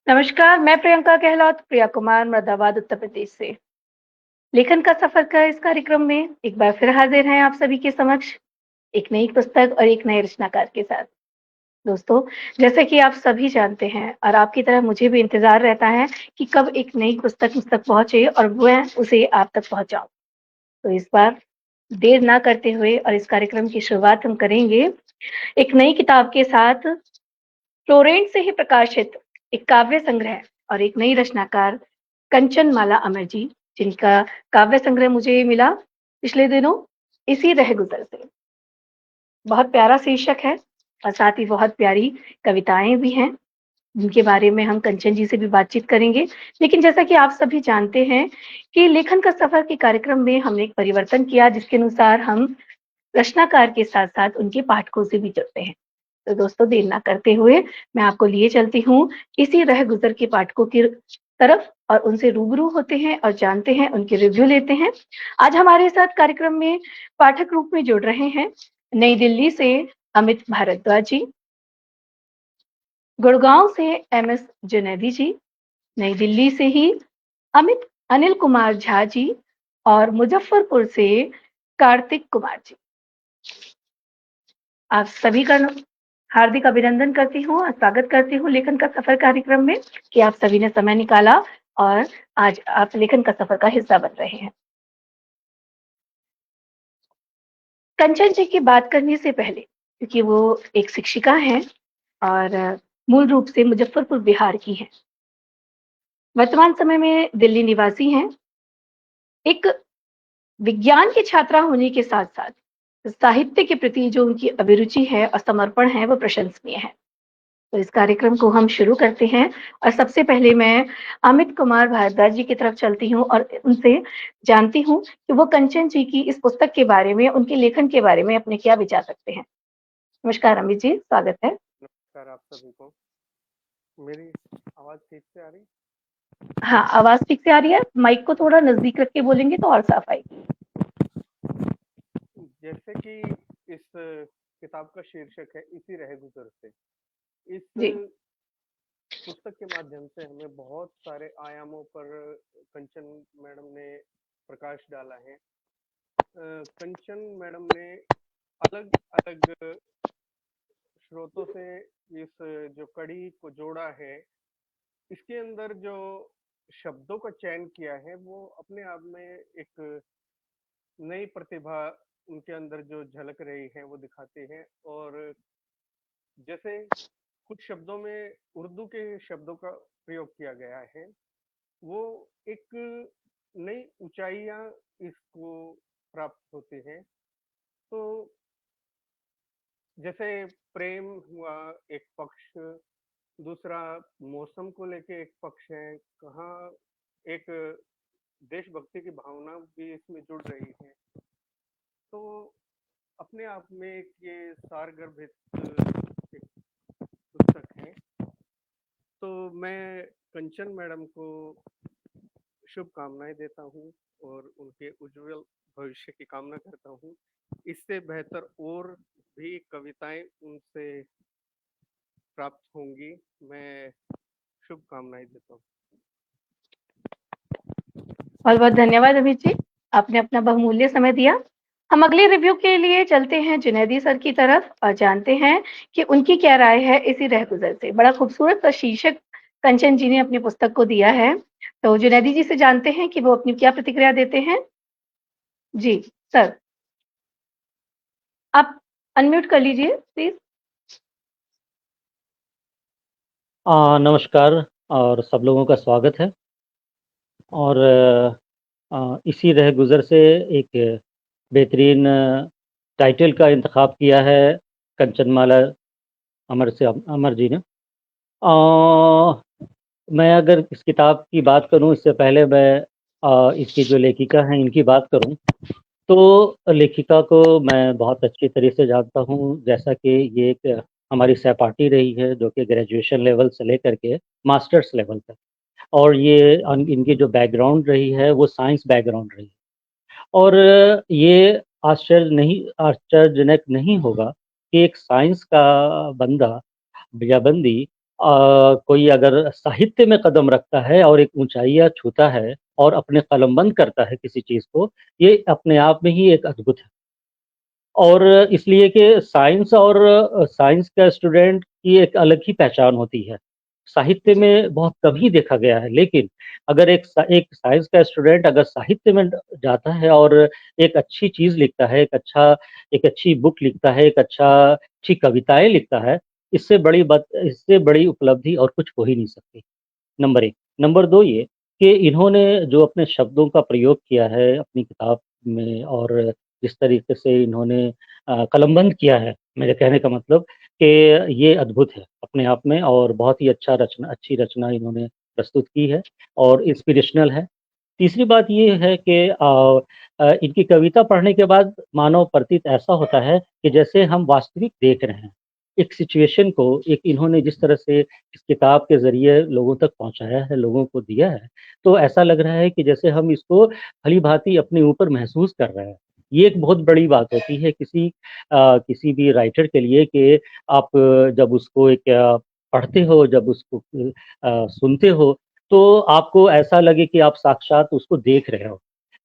नमस्कार, मैं प्रियंका गहलोत, प्रिया कुमार, मुरादाबाद, उत्तर प्रदेश से। लेखन का सफर का इस कार्यक्रम में एक बार फिर हाजिर हैं आप सभी के समक्ष, एक नई पुस्तक और एक नए रचनाकार के साथ। दोस्तों, जैसे कि आप सभी जानते हैं और आपकी तरह मुझे भी इंतज़ार रहता है कि कब एक नई पुस्तक मुझ तक पहुँचे और मैं उसे आप तक पहुँचाऊँ। तो इस बार देर ना करते हुए और इस कार्यक्रम की शुरुआत हम करेंगे एक नई किताब के साथ फ्लोरेंट से ही प्रकाशित एक काव्य संग्रह और एक नई रचनाकार कंचनमाला अमर जी, जिनका काव्य संग्रह मुझे मिला पिछले दिनों इसी रह गुज़र से। बहुत प्यारा शीर्षक है और साथ ही बहुत प्यारी कविताएँ भी हैं, जिनके बारे में हम कंचन जी से भी बातचीत करेंगे। लेकिन जैसा कि आप सभी जानते हैं कि लेखन का सफ़र के कार्यक्रम में हमने एक परिवर्तन किया, जिसके अनुसार हम रचनाकार के साथ-साथ उनके पाठकों से भी जुड़ते हैं। तो दोस्तों, देर ना करते हुए मैं आपको लिए चलती हूँ इसी रह गुज़र के पाठकों की तरफ और उनसे रूबरू होते हैं और जानते हैं, उनके रिव्यू लेते हैं। आज हमारे साथ कार्यक्रम में पाठक रूप में जुड़ रहे हैं नई दिल्ली से अमित भारद्वाज जी, गुड़गांव से एमएस जुनैदी जी, नई दिल्ली से ही अमित अनिल कुमार झा जी और मुजफ्फरपुर से कार्तिक कुमार जी। आप सभी का हार्दिक अभिनंदन करती हूँ और स्वागत करती हूँ लेखन का सफर कार्यक्रम में कि आप सभी ने समय निकाला और आज आप लेखन का सफर का हिस्सा बन रहे हैं। कंचन जी की बात करने से पहले, क्योंकि वो एक शिक्षिका हैं और मूल रूप से मुजफ्फरपुर बिहार की हैं, वर्तमान समय में दिल्ली निवासी हैं। एक विज्ञान की छात्रा होने के साथ साथ साहित्य के प्रति जो उनकी अभिरुचि है और समर्पण है, वो प्रशंसनीय है। तो इस कार्यक्रम को हम शुरू करते हैं और सबसे पहले मैं अमित कुमार भारद्वाज जी की तरफ चलती हूँ और उनसे जानती हूँ कि वो कंचन जी की इस पुस्तक के बारे में, उनके लेखन के बारे में अपने क्या विचार रखते हैं। नमस्कार अमित जी, स्वागत है। नमस्कार आप सभी को। मेरी आवाज़ ठीक से आ रही? हाँ, आवाज़ ठीक से आ रही है? माइक को थोड़ा नज़दीक रख के बोलेंगे तो और साफ आएगी। जैसे कि इस किताब का शीर्षक है इसी रह गुज़र से। इस जी, पुस्तक के माध्यम से हमें बहुत सारे आयामों पर कंचन मैडम ने प्रकाश डाला है। कंचन मैडम ने अलग-अलग स्रोतों से इस जो कड़ी को जोड़ा है, इसके अंदर जो शब्दों का चयन किया है, वो अपने आप में एक नई प्रतिभा उनके अंदर जो झलक रही है वो दिखाते हैं। और जैसे कुछ शब्दों में उर्दू के शब्दों का प्रयोग किया गया है, वो एक नई ऊंचाइयां इसको प्राप्त होती हैं। तो जैसे प्रेम हुआ एक पक्ष, दूसरा मौसम को लेके एक पक्ष है, कहाँ एक देशभक्ति की भावना भी इसमें जुड़ रही है। तो अपने आप में एक ये सारगर्भित एक पुस्तक है। तो मैं कंचन मैडम को शुभकामनाएं देता हूँ और उनके उज्जवल भविष्य की कामना करता हूँ। इससे बेहतर और भी कविताएं उनसे प्राप्त होंगी। मैं शुभकामनाएं देता हूँ। बहुत-बहुत धन्यवाद अमित जी, आपने अपना बहुमूल्य समय दिया। हम अगले रिव्यू के लिए चलते हैं जुनैदी सर की तरफ और जानते हैं कि उनकी क्या राय है इसी रह गुज़र से। बड़ा खूबसूरत शीर्षक कंचन जी ने अपनी पुस्तक को दिया है। तो जुनैदी जी से जानते हैं कि वो अपनी क्या प्रतिक्रिया देते हैं। जी, सर, आप अनम्यूट कर लीजिए प्लीज़। नमस्कार और सब लोगों का स्वागत है। और इसी रह गुज़र से एक बेहतरीन टाइटल का इंतखाब किया है कंचनमाला अमर जी ने। मैं अगर इस किताब की बात करूं, इससे पहले मैं इसकी जो लेखिका हैं इनकी बात करूं, तो लेखिका को मैं बहुत अच्छी तरह से जानता हूं। जैसा कि ये एक हमारी सहपाठी रही है, जो कि ग्रेजुएशन लेवल से लेकर के मास्टर्स लेवल तक, और ये इनकी जो बैकग्राउंड रही है वो साइंस बैकग्राउंड रही है। और ये आश्चर्यजनक नहीं होगा कि एक साइंस का बंदा या बंदी कोई अगर साहित्य में कदम रखता है और एक ऊँचाइयाँ छूता है और अपने कलमबंद करता है किसी चीज़ को, ये अपने आप में ही एक अद्भुत है। और इसलिए कि साइंस का स्टूडेंट की एक अलग ही पहचान होती है। साहित्य में बहुत कम ही देखा गया है, लेकिन अगर एक साइंस का स्टूडेंट अगर साहित्य में जाता है और एक अच्छी चीज़ लिखता है, एक अच्छी बुक लिखता है, अच्छी कविताएँ लिखता है, इससे बड़ी उपलब्धि और कुछ हो ही नहीं सकती। नंबर 1। नंबर 2 ये कि इन्होंने जो अपने शब्दों का प्रयोग किया है अपनी किताब में और जिस तरीके से इन्होंने कलमबंद किया है, मेरे कहने का मतलब कि ये अद्भुत है अपने आप में और बहुत ही अच्छी रचना इन्होंने प्रस्तुत की है और इंस्पिरेशनल है। तीसरी बात ये है कि इनकी कविता पढ़ने के बाद मानव प्रतीत ऐसा होता है कि जैसे हम वास्तविक देख रहे हैं। एक सिचुएशन को एक इन्होंने जिस तरह से इस किताब के ज़रिए लोगों तक पहुँचाया है, लोगों को दिया है, तो ऐसा लग रहा है कि जैसे हम इसको भली-भाँति अपने ऊपर महसूस कर रहे हैं। ये एक बहुत बड़ी बात होती है किसी भी राइटर के लिए कि आप जब उसको पढ़ते हो, जब उसको सुनते हो, तो आपको ऐसा लगे कि आप साक्षात उसको देख रहे हो।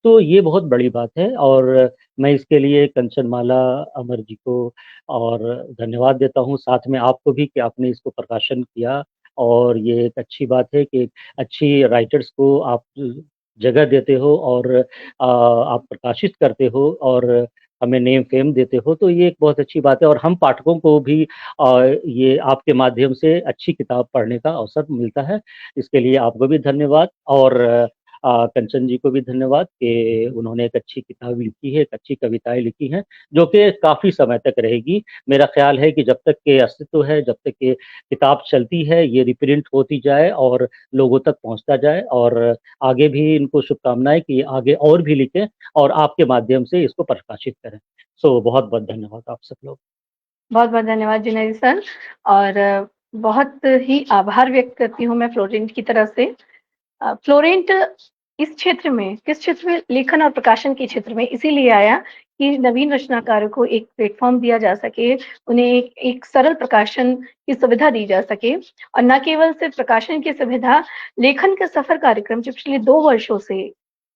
तो ये बहुत बड़ी बात है और मैं इसके लिए कंचनमाला अमर जी को और धन्यवाद देता हूँ, साथ में आपको भी कि आपने इसको प्रकाशन किया और ये एक अच्छी बात है कि अच्छी राइटर्स को आप जगह देते हो और आप प्रकाशित करते हो और हमें नेम फ़ेम देते हो, तो ये एक बहुत अच्छी बात है और हम पाठकों को भी ये आपके माध्यम से अच्छी किताब पढ़ने का अवसर मिलता है। इसके लिए आपको भी धन्यवाद और कंचन जी को भी धन्यवाद कि उन्होंने एक अच्छी किताब लिखी है, एक अच्छी कविताएँ लिखी हैं, जो कि काफ़ी समय तक रहेगी। मेरा ख़्याल है कि जब तक के अस्तित्व है, जब तक ये किताब चलती है, ये रिप्रिंट होती जाए और लोगों तक पहुँचता जाए और आगे भी इनको शुभकामनाएँ कि आगे और भी लिखें और आपके माध्यम से इसको प्रकाशित करें। सो बहुत-बहुत धन्यवाद आप सब लोग। बहुत-बहुत धन्यवाद जुनैदी सर और बहुत ही आभार व्यक्त करती हूँ मैं फ्लोरेंट की तरफ से। फ्लोरेंट इस क्षेत्र में किस क्षेत्र में लेखन और प्रकाशन के क्षेत्र में इसीलिए आया कि नवीन रचनाकारों को एक प्लेटफ़ॉर्म दिया जा सके, उन्हें एक सरल प्रकाशन की सुविधा दी जा सके और न केवल सिर्फ़ प्रकाशन की सुविधा, लेखन का सफ़र कार्यक्रम जो पिछले 2 वर्षों से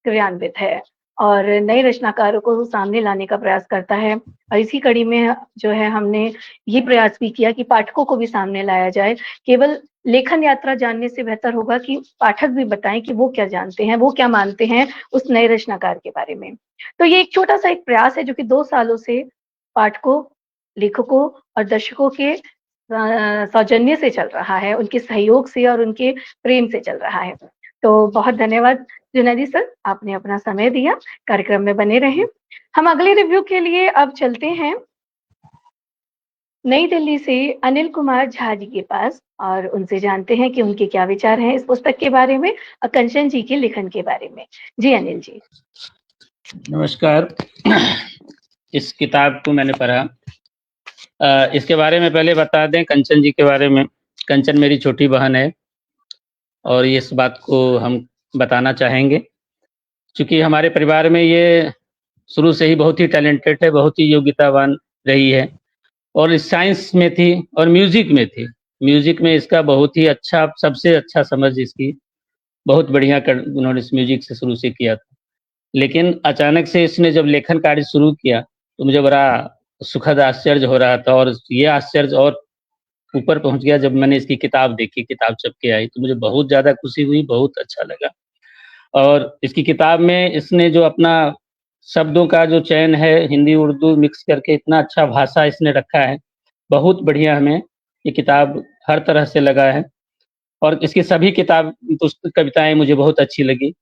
क्रियान्वित है और नए रचनाकारों को सामने लाने का प्रयास करता है और इसी कड़ी में जो है हमने ये प्रयास भी किया कि पाठकों को भी सामने लाया जाए। केवल लेखन यात्रा जानने से बेहतर होगा कि पाठक भी बताएँ कि वो क्या जानते हैं, वो क्या मानते हैं उस नए रचनाकार के बारे में। तो ये एक छोटा-सा एक प्रयास है जो कि 2 सालों से पाठकों, लेखकों और दर्शकों के सौजन्य से चल रहा है, उनके सहयोग से और उनके प्रेम से चल रहा है। तो बहुत धन्यवाद जुनैदी सर, आपने अपना समय दिया, कार्यक्रम में बने रहें। हम अगले रिव्यू के लिए अब चलते हैं नई दिल्ली से अनिल कुमार झा जी के पास और उनसे जानते हैं कि उनके क्या विचार हैं इस पुस्तक के बारे में और कंचन जी के लेखन के बारे में। जी अनिल जी। नमस्कार। इस किताब को मैंने पढ़ा। इसके बारे में पहले बता दें कंचन जी के बारे में। कंचन मेरी छोटी बहन है और इस बात को हम बताना चाहेंगे। चूँकि हमारे परिवार में ये शुरू से ही बहुत ही टैलेंटेड है, बहुत ही योग्यतावान रही है और इस साइंस में थी और म्यूज़िक में थी। म्यूज़िक में इसका बहुत ही अच्छा सबसे अच्छा समझ इसकी बहुत बढ़िया उन्होंने इस म्यूज़िक से शुरू से किया था। लेकिन अचानक से इसने जब लेखन कार्य शुरू किया तो मुझे बड़ा सुखद आश्चर्य हो रहा था और ये आश्चर्य और ऊपर पहुँच गया जब मैंने इसकी किताब देखी, किताब छप के आई तो मुझे बहुत ज़्यादा खुशी हुई, बहुत अच्छा लगा। और इसकी किताब में इसने जो अपना शब्दों का जो चयन है हिंदी उर्दू मिक्स करके इतना अच्छा भाषा इसने रखा है, बहुत बढ़िया हमें ये किताब हर तरह से लगा है और इसकी सभी कविताएँ मुझे बहुत अच्छी लगी।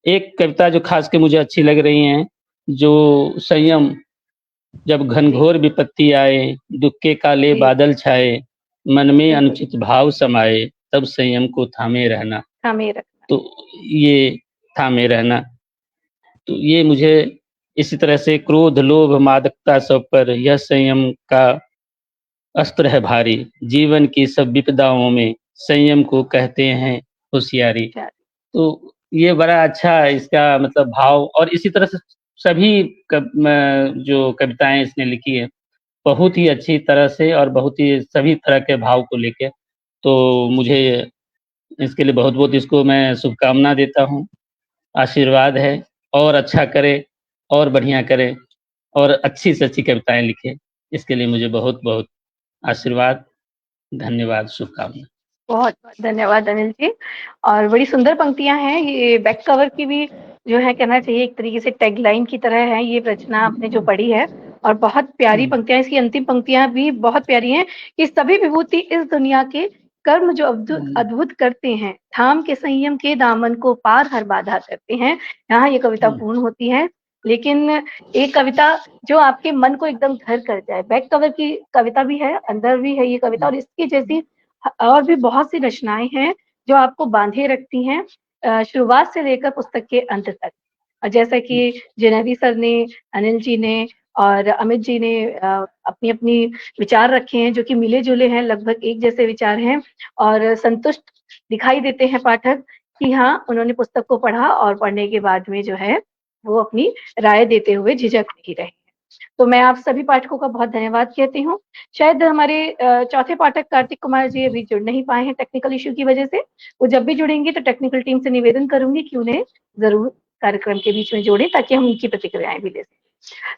एक कविता जो ख़ास के मुझे अच्छी लग रही हैं, जो संयम जब घनघोर विपत्ति आए, दुःख के काले बादल छाए, मन में अनुचित भाव समाए, तब संयम को थामे रहना। थामे रखना। तो ये थामे रहना, तो ये मुझे इसी तरह से क्रोध, लोभ, मादकता सब पर यह संयम का अस्त्र है भारी। जीवन की सब विपदाओं में संयम को कहते हैं होशियारी। तो ये बड़ा अच्छा इसका मतलब भाव और इसी तरह से सभी जो कविताएँ इसने लिखी है, बहुत ही अच्छी तरह से और बहुत ही सभी तरह के भाव को लेके तो मुझे इसके लिए बहुत-बहुत इसको मैं शुभकामना देता हूँ। आशीर्वाद है और अच्छा करे और बढ़िया करे और अच्छी से अच्छी कविताएँ लिखे। इसके लिए मुझे बहुत-बहुत आशीर्वाद, धन्यवाद, शुभकामना। बहुत-बहुत धन्यवाद अनिल जी। और बड़ी सुंदर पंक्तियाँ हैं, ये बैक कवर की भी जो है कहना चाहिए एक तरीके से टैगलाइन की तरह है ये रचना आपने जो पढ़ी है, और बहुत प्यारी पंक्तियाँ, इसकी अंतिम पंक्तियाँ भी बहुत प्यारी हैं कि सभी विभूति इस दुनिया के कर्म जो अद्भुत करते हैं, थाम के संयम के दामन को पार हर बाधा करते हैं। यहाँ ये कविता पूर्ण होती है, लेकिन एक कविता जो आपके मन को एकदम घर कर जाए, बैक कवर की कविता भी है, अंदर भी है ये कविता, और इसकी जैसी और भी बहुत सी रचनाएं हैं जो आपको बांधे रखती हैं शुरुआत से लेकर पुस्तक के अंत तक। और जैसा कि जुनैदी सर ने, अनिल जी ने और अमित जी ने अपनी अपनी विचार रखे हैं जो कि मिले जुले हैं, लगभग एक जैसे विचार हैं, और संतुष्ट दिखाई देते हैं पाठक कि हाँ, उन्होंने पुस्तक को पढ़ा और पढ़ने के बाद में जो है वो अपनी राय देते हुए झिझक नहीं रहे। तो मैं आप सभी पाठकों का बहुत धन्यवाद कहती हूँ। शायद हमारे चौथे पाठक कार्तिक कुमार जी अभी जुड़ नहीं पाए हैं टेक्निकल इश्यू की वजह से। वो जब भी जुड़ेंगे तो टेक्निकल टीम से निवेदन करूंगी कि उन्हें जरूर कार्यक्रम के बीच में जोड़ें ताकि हम उनकी प्रतिक्रियाएं भी ले सकें।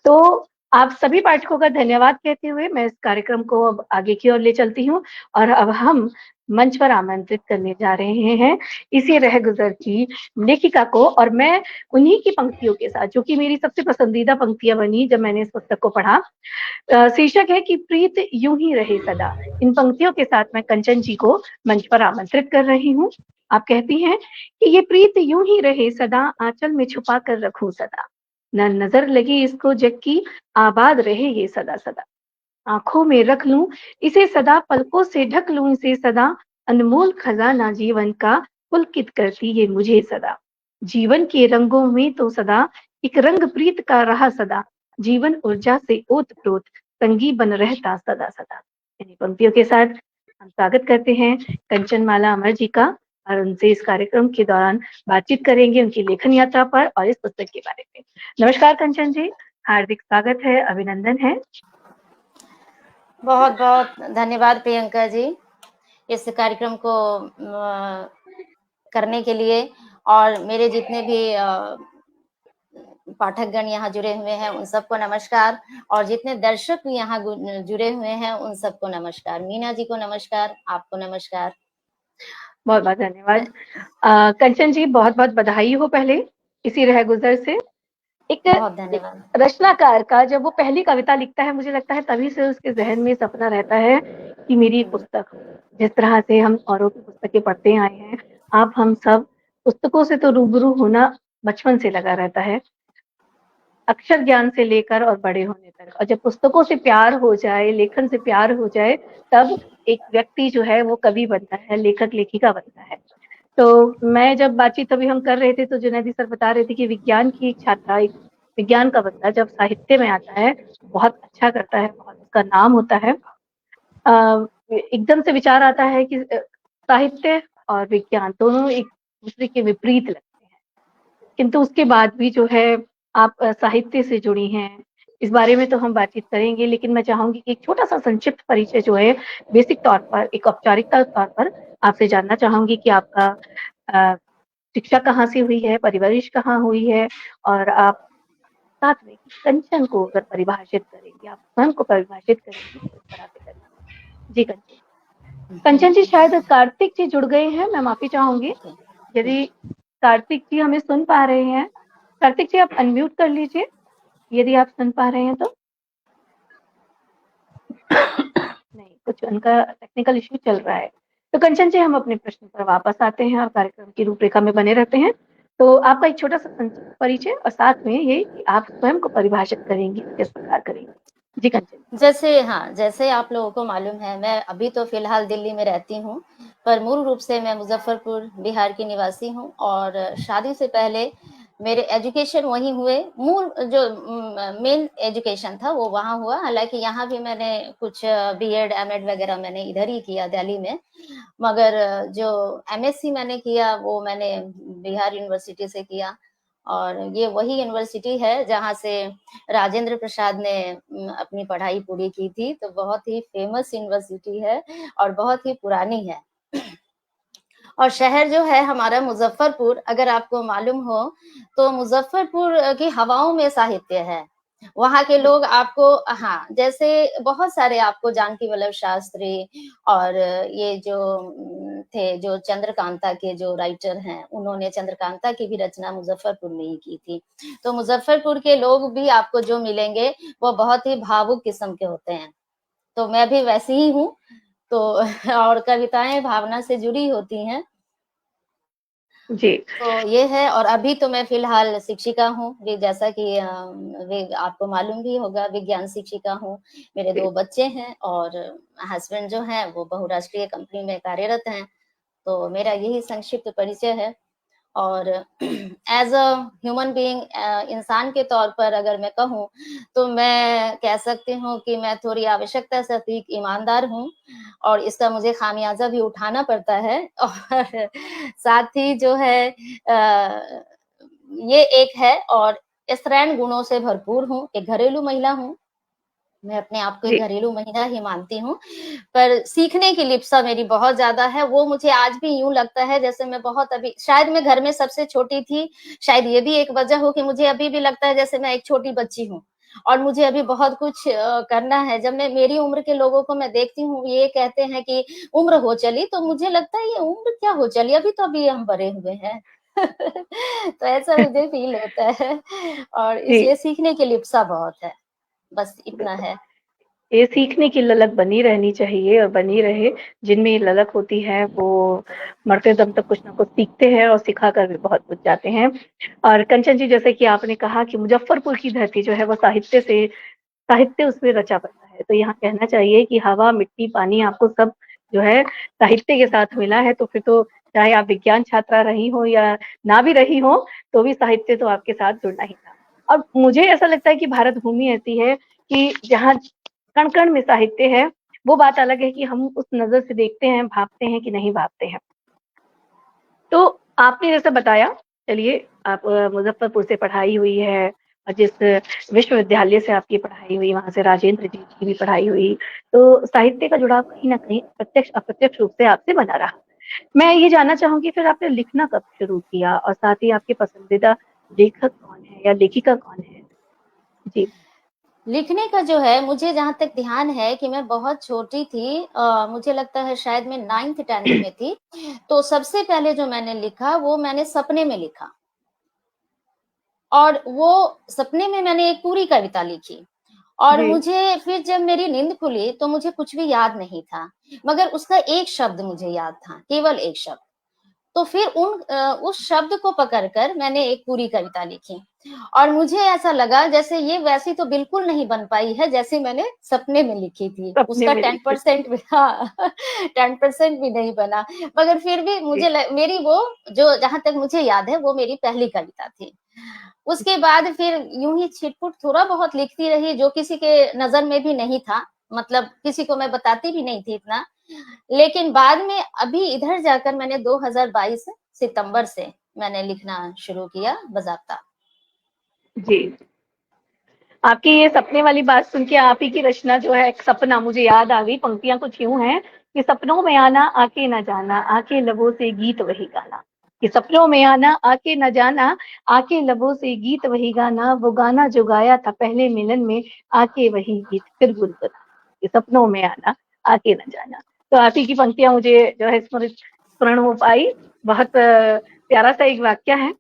तो आप सभी पाठकों का धन्यवाद कहते हुए मैं इस कार्यक्रम को अब आगे की ओर ले चलती हूँ, और अब हम मंच पर आमंत्रित करने जा रहे हैं इसी रह गुजर की लेखिका को, और मैं उन्हीं की पंक्तियों के साथ, जो कि मेरी सबसे पसंदीदा पंक्तियां बनी जब मैंने इस पुस्तक को पढ़ा, शीर्षक है कि प्रीत यूं ही रहे सदा। इन पंक्तियों के साथ मैं कंचन जी को मंच पर आमंत्रित कर रही हूँ। आप कहती हैं कि ये प्रीत यूं ही रहे सदा, आंचल में छुपा कर रखूं सदा, न नजर लगी इसको जग की, आबाद रहे ये सदा सदा। आंखों में रख लूं इसे सदा, पलकों से ढक लूं इसे सदा, अनमोल खजाना जीवन का पुलकित करती ये मुझे सदा। जीवन के रंगों में तो सदा एक रंग प्रीत का रहा सदा, जीवन ऊर्जा से ओत-प्रोत संगी बन रहता सदा सदा। इन्हीं पंक्तियों के साथ हम स्वागत करते हैं कंचन माला अमर जी का, और उनसे इस कार्यक्रम के दौरान बातचीत करेंगे उनकी लेखन यात्रा पर और इस पुस्तक के बारे में। नमस्कार कंचन जी, हार्दिक स्वागत है, अभिनंदन है। बहुत बहुत धन्यवाद प्रियंका जी इस कार्यक्रम को करने के लिए, और मेरे जितने भी पाठकगण यहाँ जुड़े हुए हैं उन सबको नमस्कार, और जितने दर्शक यहाँ जुड़े हुए हैं उन सबको नमस्कार। मीना जी को नमस्कार, आपको नमस्कार। बहुत बहुत धन्यवाद कंचन जी, बहुत बहुत बधाई हो पहले इसी रह गुजर से। बहुत धन्यवाद। रचनाकार का जब वो पहली कविता लिखता है, मुझे लगता है तभी से उसके जहन में सपना रहता है कि मेरी एक पुस्तक हो। जिस तरह से हम औरों की पुस्तकें पढ़ते आए हैं, आप हम सब पुस्तकों से तो रूबरू होना बचपन से लगा रहता है, अक्षर ज्ञान से लेकर और बड़े होने तक। और जब पुस्तकों से प्यार हो जाए, लेखन से प्यार हो जाए, तब एक व्यक्ति जो है वो कवि बनता है, लेखक लेखिका बनता है। तो मैं जब बातचीत अभी हम कर रहे थे तो जुनैदी सर बता रहे थे कि विज्ञान की एक छात्रा, एक विज्ञान का बंदा जब साहित्य में आता है बहुत अच्छा करता है, बहुत उसका नाम होता है। एकदम से विचार आता है कि साहित्य और विज्ञान दोनों एक दूसरे के विपरीत लगते हैं, किंतु उसके बाद भी जो है आप साहित्य से जुड़ी हैं, इस बारे में तो हम बातचीत करेंगे। लेकिन मैं चाहूंगी कि एक छोटा सा संक्षिप्त परिचय जो है बेसिक तौर पर, एक औपचारिकता तौर पर आपसे जानना चाहूंगी कि आपका शिक्षा कहाँ से हुई है, परवरिश कहाँ हुई है, और आप साथ में कंचन को अगर परिभाषित करेंगे, आप स्वयं को परिभाषित करेंगे किस तरह से करेंगे। जी कंचन जी, शायद कार्तिक जी जुड़ गए हैं, मैं माफी चाहूंगी यदि कार्तिक जी हमें सुन पा रहे हैं। कार्तिक जी, आप अनम्यूट कर लीजिए यदि आप सुन पा रहे हैं तो। नहीं, कुछ उनका टेक्निकल इश्यू चल रहा है। तो कंचन जी, हम अपने प्रश्न पर वापस आते हैं और कार्यक्रम की रूपरेखा में बने रहते हैं। तो आपका एक छोटा सा परिचय और साथ में ये कि आप स्वयं को परिभाषित करेंगी, किस प्रकार करेंगी। जी कंचन। जैसे आप लोगों को मालूम है, मैं अभी तो फिलहाल दिल्ली में रहती हूँ, पर मूल रूप से मैं मुजफ्फरपुर बिहार की निवासी हूँ, और शादी से पहले मेरे एजुकेशन वहीं हुए। मूल जो मेन एजुकेशन था वो वहाँ हुआ। हालांकि यहाँ भी मैंने कुछ बीएड एमएड वगैरह मैंने इधर ही किया दिल्ली में, मगर जो एमएससी मैंने किया वो मैंने बिहार यूनिवर्सिटी से किया, और ये वही यूनिवर्सिटी है जहाँ से राजेंद्र प्रसाद ने अपनी पढ़ाई पूरी की थी। तो बहुत ही फेमस यूनिवर्सिटी है और बहुत ही पुरानी है। और शहर जो है हमारा मुजफ्फरपुर, अगर आपको मालूम हो तो मुजफ्फरपुर की हवाओं में साहित्य है। वहाँ के लोग आपको, हाँ, जैसे बहुत सारे आपको जानकी वल्लभ शास्त्री और ये जो थे जो चंद्रकांता के जो राइटर हैं, उन्होंने चंद्रकांता की भी रचना मुजफ्फरपुर में ही की थी। तो मुजफ्फरपुर के लोग भी आपको जो मिलेंगे वो बहुत ही भावुक किस्म के होते हैं। तो मैं भी वैसी ही हूँ। तो और कविताएं भावना से जुड़ी होती हैं। जी। तो ये है। और अभी तो मैं फिलहाल शिक्षिका हूँ, जैसा कि आपको मालूम भी होगा, विज्ञान शिक्षिका हूँ। मेरे 2 बच्चे हैं और हस्बैंड जो हैं वो बहुराष्ट्रीय कंपनी में कार्यरत हैं। तो मेरा यही संक्षिप्त परिचय है। और एज अ ह्यूमन बीइंग, इंसान के तौर पर अगर मैं कहूँ तो मैं कह सकती हूँ कि मैं थोड़ी आवश्यकता से अधिक ईमानदार हूँ और इसका मुझे खामियाजा भी उठाना पड़ता है। और साथ ही जो है ये एक है। और स्त्रैण गुणों से भरपूर हूँ, एक घरेलू महिला हूँ। मैं अपने आप को एक जी। घरेलू महिला ही मानती हूँ, पर सीखने की लिप्सा मेरी बहुत ज़्यादा है। वो मुझे आज भी यूँ लगता है जैसे मैं बहुत अभी, शायद मैं घर में सबसे छोटी थी, शायद ये भी एक वजह हो कि मुझे अभी भी लगता है जैसे मैं एक छोटी बच्ची हूँ और मुझे अभी बहुत कुछ करना है। जब मैं मेरी उम्र के लोगों को मैं देखती हूँ, ये कहते हैं कि उम्र हो चली, तो मुझे लगता है ये उम्र क्या हो चली, अभी तो अभी हम बड़े हुए हैं। तो ऐसा मुझे फील होता है और जी, इसलिए सीखने की लिप्सा बहुत है। बस इतना बिल्कुल। है। ये सीखने की ललक बनी रहनी चाहिए और बनी रहे। जिनमें ये ललक होती है वो मरते दम तक कुछ ना कुछ सीखते हैं और सिखा कर भी बहुत कुछ जाते हैं। और कंचन जी, जैसे कि आपने कहा कि मुजफ्फरपुर की धरती जो है वो साहित्य उसमें रचा बसा है। तो यहाँ कहना चाहिए कि हवा, मिट्टी, पानी आपको सब जो है साहित्य के साथ मिला है। तो फिर तो चाहे आप विज्ञान छात्रा रही हो या ना भी रही हो, तो भी साहित्य तो आपके साथ जुड़ना ही था। और मुझे ऐसा लगता है कि भारत भूमि ऐसी है कि जहाँ कण-कण में साहित्य है। वो बात अलग है कि हम उस नज़र से देखते हैं, भाँपते हैं कि नहीं भाँपते हैं। तो आपने जैसे बताया, चलिए आप मुज़फ्फरपुर से पढ़ाई हुई है और जिस विश्वविद्यालय से आपकी पढ़ाई हुई, वहाँ से राजेंद्र जी की भी पढ़ाई हुई, तो साहित्य का जुड़ाव कहीं न कहीं प्रत्यक्ष-अप्रत्यक्ष रूप से आपसे बना रहा। मैं ये जानना चाहूँगी फिर आपने लिखना कब शुरू किया और साथ ही आपके पसंदीदा लेखक कौन है या लेखिका कौन है? जी। लिखने का जो है, मुझे जहाँ तक ध्यान है कि मैं बहुत छोटी थी, मुझे लगता है शायद मैं 9th 10th में थी। तो सबसे पहले जो मैंने लिखा वो मैंने सपने में लिखा। और वो सपने में मैंने एक पूरी कविता लिखी। और जी। मुझे फिर जब मेरी नींद खुली तो मुझे कुछ भी याद नहीं था, मगर उसका एक शब्द मुझे याद था, केवल एक शब्द। तो फिर उस शब्द को पकड़कर मैंने एक पूरी कविता लिखी और मुझे ऐसा लगा जैसे ये वैसी तो बिल्कुल नहीं बन पाई है जैसे मैंने सपने में लिखी थी। सपने उसका में लिखी थी। 10% भी, हाँ, 10% भी नहीं बना, मगर फिर भी जी। मेरी वो, जो जहां तक मुझे याद है, वो मेरी पहली कविता थी। उसके बाद फिर यूं ही छिटपुट थोड़ा बहुत लिखती रही, जो किसी के नजर में भी नहीं था, मतलब किसी को मैं बताती भी नहीं थी इतना। लेकिन बाद में अभी इधर जाकर मैंने 2022 सितंबर से मैंने लिखना शुरू किया बजाबता। जी। आपकी ये सपने वाली बात सुन के आप ही की रचना जो है एक सपना मुझे याद आ गई। पंक्तियां कुछ यूं हैं कि सपनों में आना आके न जाना, आके लबों से गीत वही गाना। कि सपनों में आना आके न जाना, आके लबों से गीत वही गाना, वो गाना जो गाया था पहले मिलन में, आके वही गीत फिर गुनगुनाना। कि सपनों में आना आके न जाना। तो आप ही की पंक्तियां मुझे जो है स्मरण हो पाई। बहुत प्यारा सा एक वाक्य है।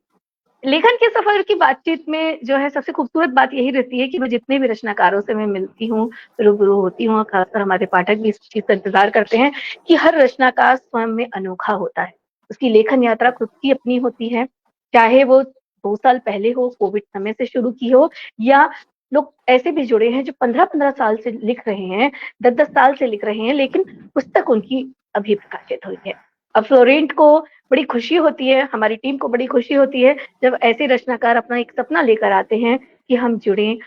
लेखन के सफर की बातचीत में जो है सबसे खूबसूरत बात यही रहती है कि मैं जितने भी रचनाकारों से मैं मिलती हूँ, रूबरू होती हूँ और खासकर हमारे पाठक भी इस चीज़ का इंतज़ार करते हैं कि हर रचनाकार स्वयं में अनोखा होता है। उसकी लेखन यात्रा खुद की अपनी होती है, चाहे वो 2 साल पहले हो, कोविड समय से शुरू की हो, या लोग ऐसे भी जुड़े हैं जो 15-15 साल से लिख रहे हैं, 10-10 साल से लिख रहे हैं, लेकिन पुस्तक उनकी अभी प्रकाशित हुई है। अब फ्लोरेंट को बड़ी खुशी होती है, हमारी टीम को बड़ी खुशी होती है जब ऐसे रचनाकार अपना एक सपना लेकर आते हैं कि हम जुड़ें,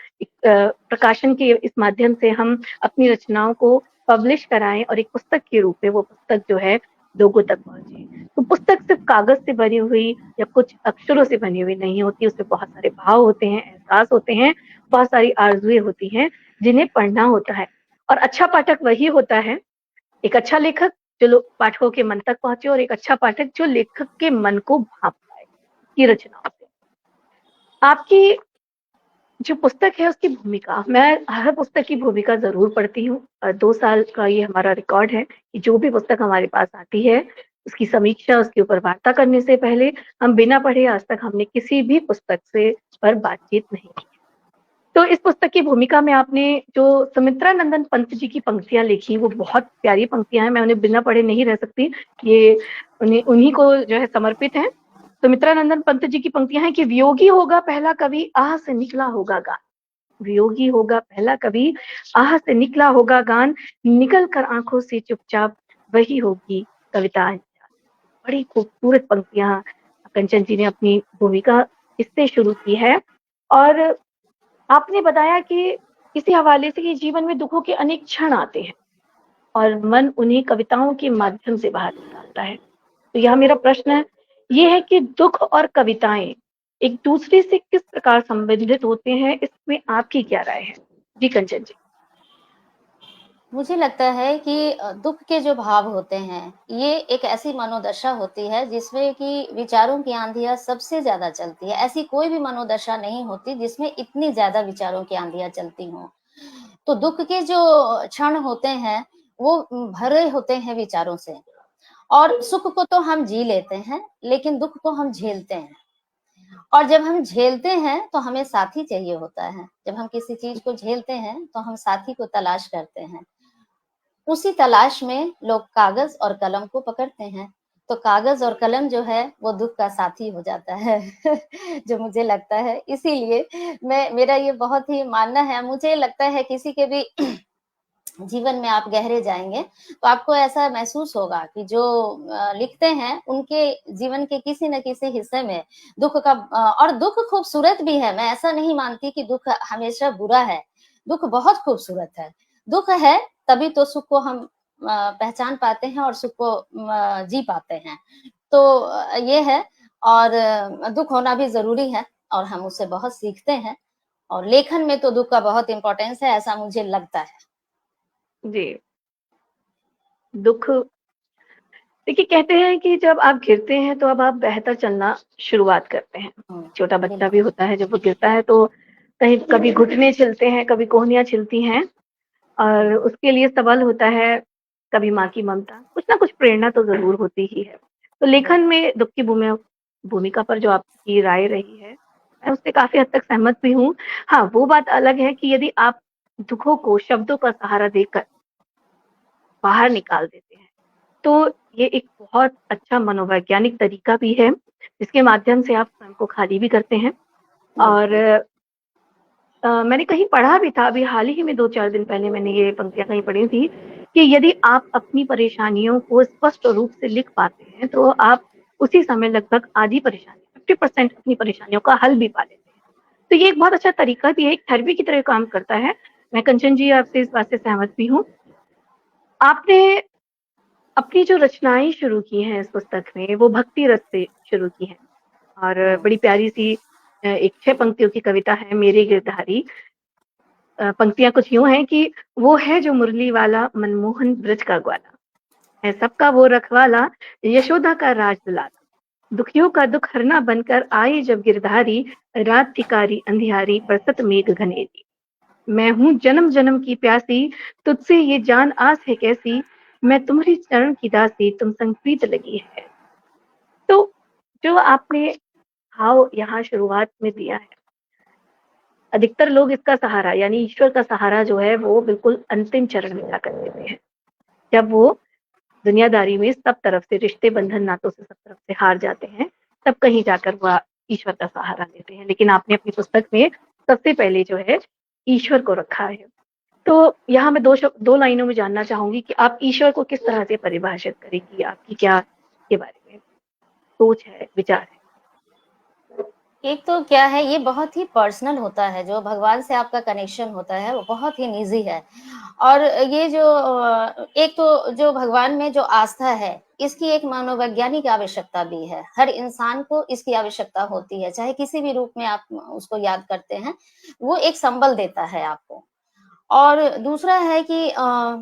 प्रकाशन के इस माध्यम से हम अपनी रचनाओं को पब्लिश कराएं और एक पुस्तक के रूप में वो पुस्तक जो है लोगों तक पहुंचे। तो पुस्तक सिर्फ कागज से बनी हुई या कुछ अक्षरों से बनी हुई नहीं होती, उसमें बहुत सारे भाव होते हैं, एहसास होते हैं, बहुत सारी आरजुएं होती हैं जिन्हें पढ़ना होता है। और अच्छा पाठक वही होता है, एक अच्छा लेखक जो लोग पाठकों के मन तक पहुंचे और एक अच्छा पाठक जो लेखक के मन को भाप पाए की रचनाओं से। आपकी जो पुस्तक है उसकी भूमिका, मैं हर पुस्तक की भूमिका ज़रूर पढ़ती हूँ। 2 साल का ये हमारा रिकॉर्ड है कि जो भी पुस्तक हमारे पास आती है, उसकी समीक्षा, उसके ऊपर वार्ता करने से पहले हम बिना पढ़े आज तक हमने किसी भी पुस्तक से पर बातचीत नहीं की। तो इस पुस्तक की भूमिका में आपने जो सुमित्रा नंदन पंत जी की पंक्तियाँ लिखी, वो बहुत प्यारी पंक्तियाँ हैं, मैं उन्हें बिना पढ़े नहीं रह सकती। ये उन्हीं को जो है समर्पित हैं। सुमित्रा नंदन पंत जी की पंक्तियाँ हैं कि वियोगी होगा पहला कवि, आह से निकला होगा गान। वियोगी होगा पहला कवि, आह से निकला होगा गान, निकल कर आँखों से चुपचाप वही होगी कविता अनजान। बड़ी खूबसूरत पंक्तियाँ कंचन जी ने अपनी भूमिका इससे शुरू की है। और आपने बताया कि इसी हवाले से कि जीवन में दुखों के अनेक क्षण आते हैं और मन उन्हें कविताओं के माध्यम से बाहर निकालता है। तो यहाँ मेरा प्रश्न ये है कि दुख और कविताएं एक दूसरे से किस प्रकार संबंधित होते हैं, इसमें आपकी क्या राय है? जी कंचन जी। मुझे लगता है कि दुख के जो भाव होते हैं, ये एक ऐसी मनोदशा होती है जिसमें कि विचारों की आंधियाँ सबसे ज़्यादा चलती है। ऐसी कोई भी मनोदशा नहीं होती जिसमें इतनी ज़्यादा विचारों की आंधियाँ चलती हों। तो दुख के जो क्षण होते हैं, वो भरे होते हैं विचारों से। और सुख को तो हम जी लेते हैं, लेकिन दुख को हम झेलते हैं। और जब हम झेलते हैं तो हमें साथी चाहिए होता है। जब हम किसी चीज़ को झेलते हैं तो हम साथी को तलाश करते हैं। उसी तलाश में लोग कागज और कलम को पकड़ते हैं। तो कागज और कलम जो है वो दुख का साथी हो जाता है जो मुझे लगता है। इसीलिए मेरा ये बहुत ही मानना है। मुझे लगता है किसी के भी जीवन में आप गहरे जाएँगे तो आपको ऐसा महसूस होगा कि जो लिखते हैं उनके जीवन के किसी न किसी हिस्से में दुःख का और दुःख खूबसूरत भी है। मैं ऐसा नहीं मानती कि दुःख हमेशा बुरा है। दुःख बहुत खूबसूरत है। दुःख है तभी तो सुख को हम पहचान पाते हैं और सुख को जी पाते हैं। तो ये है। और दुःख होना भी ज़रूरी है और हम उससे बहुत सीखते हैं। और लेखन में तो दुःख का बहुत इम्पोर्टेंस है, ऐसा मुझे लगता है। जी। दुःख, देखिए कहते हैं कि जब आप गिरते हैं तो अब आप बेहतर चलना शुरुआत करते हैं। छोटा बच्चा भी बिल्कुल। होता है, जब वो गिरता है तो कहीं कभी घुटने छिलते हैं, कभी कोहनियाँ छिलती हैं और उसके लिए सबल होता है कभी माँ की ममता, कुछ ना कुछ प्रेरणा तो ज़रूर होती ही है। तो लेखन में दुःख की भूमिका पर जो आपकी राय रही है, मैं उससे काफ़ी हद तक सहमत भी हूँ। हाँ, वो बात अलग है कि यदि आप दुखों को शब्दों का सहारा देकर बाहर निकाल देते हैं, तो ये एक बहुत अच्छा मनोवैज्ञानिक तरीका भी है, जिसके माध्यम से आप स्वयं को खाली भी करते हैं। और मैंने कहीं पढ़ा भी था, अभी हाल ही में 2-4 दिन पहले मैंने ये पंक्तियाँ कहीं पढ़ी थी कि यदि आप अपनी परेशानियों को स्पष्ट रूप से लिख पाते हैं, तो आप उसी समय लगभग आधी परेशानी 50% अपनी परेशानियों का हल भी पा लेते हैं। तो ये एक बहुत अच्छा तरीका भी है, एक थेरेपी की तरह काम करता है। मैं कंचन जी आपसे इस बात से सहमत भी हूँ। आपने अपनी जो रचनाएँ शुरू की हैं इस पुस्तक में, वो भक्ति रस से शुरू की हैं और बड़ी प्यारी-सी एक 6 पंक्तियों की कविता है मेरे गिरधारी। पंक्तियाँ कुछ यूँ हैं कि वो है जो मुरली वाला मनमोहन ब्रज का ग्वाला, है सबका वो रखवाला, यशोदा का राज दुलारा। दुखियों का दुख हरना बनकर आए जब गिरधारी, रात थिकारी अंधियारी बरसत मेघ घनेरी। मैं हूँ जन्म-जन्म की प्यासी, तुझसे ये जान आस है कैसी, मैं तुम्हारी चरण की दासी, तुम संग प्रीत लगी है। तो जो आपने भाव यहाँ शुरुआत में दिया है, अधिकतर लोग इसका सहारा यानी ईश्वर का सहारा जो है वो बिल्कुल अंतिम चरण में जाकर लेते हैं। जब वो दुनियादारी में सब तरफ से रिश्ते बंधन नातों से सब तरफ से हार जाते हैं, तब कहीं जाकर वह ईश्वर का सहारा लेते हैं। लेकिन आपने अपनी पुस्तक में सबसे पहले जो है ईश्वर को रखा है। तो यहाँ मैं 2 लाइनों में जानना चाहूँगी कि आप ईश्वर को किस तरह से परिभाषित करेंगी? आपकी क्या इसके बारे में सोच है, विचार है? एक तो क्या है, ये बहुत ही पर्सनल होता है, जो भगवान से आपका कनेक्शन होता है वो बहुत ही निजी है। और ये जो एक तो जो भगवान में जो आस्था है, इसकी एक मनोवैज्ञानिक आवश्यकता भी है। हर इंसान को इसकी आवश्यकता होती है, चाहे किसी भी रूप में आप उसको याद करते हैं, वो एक संबल देता है आपको। और दूसरा है कि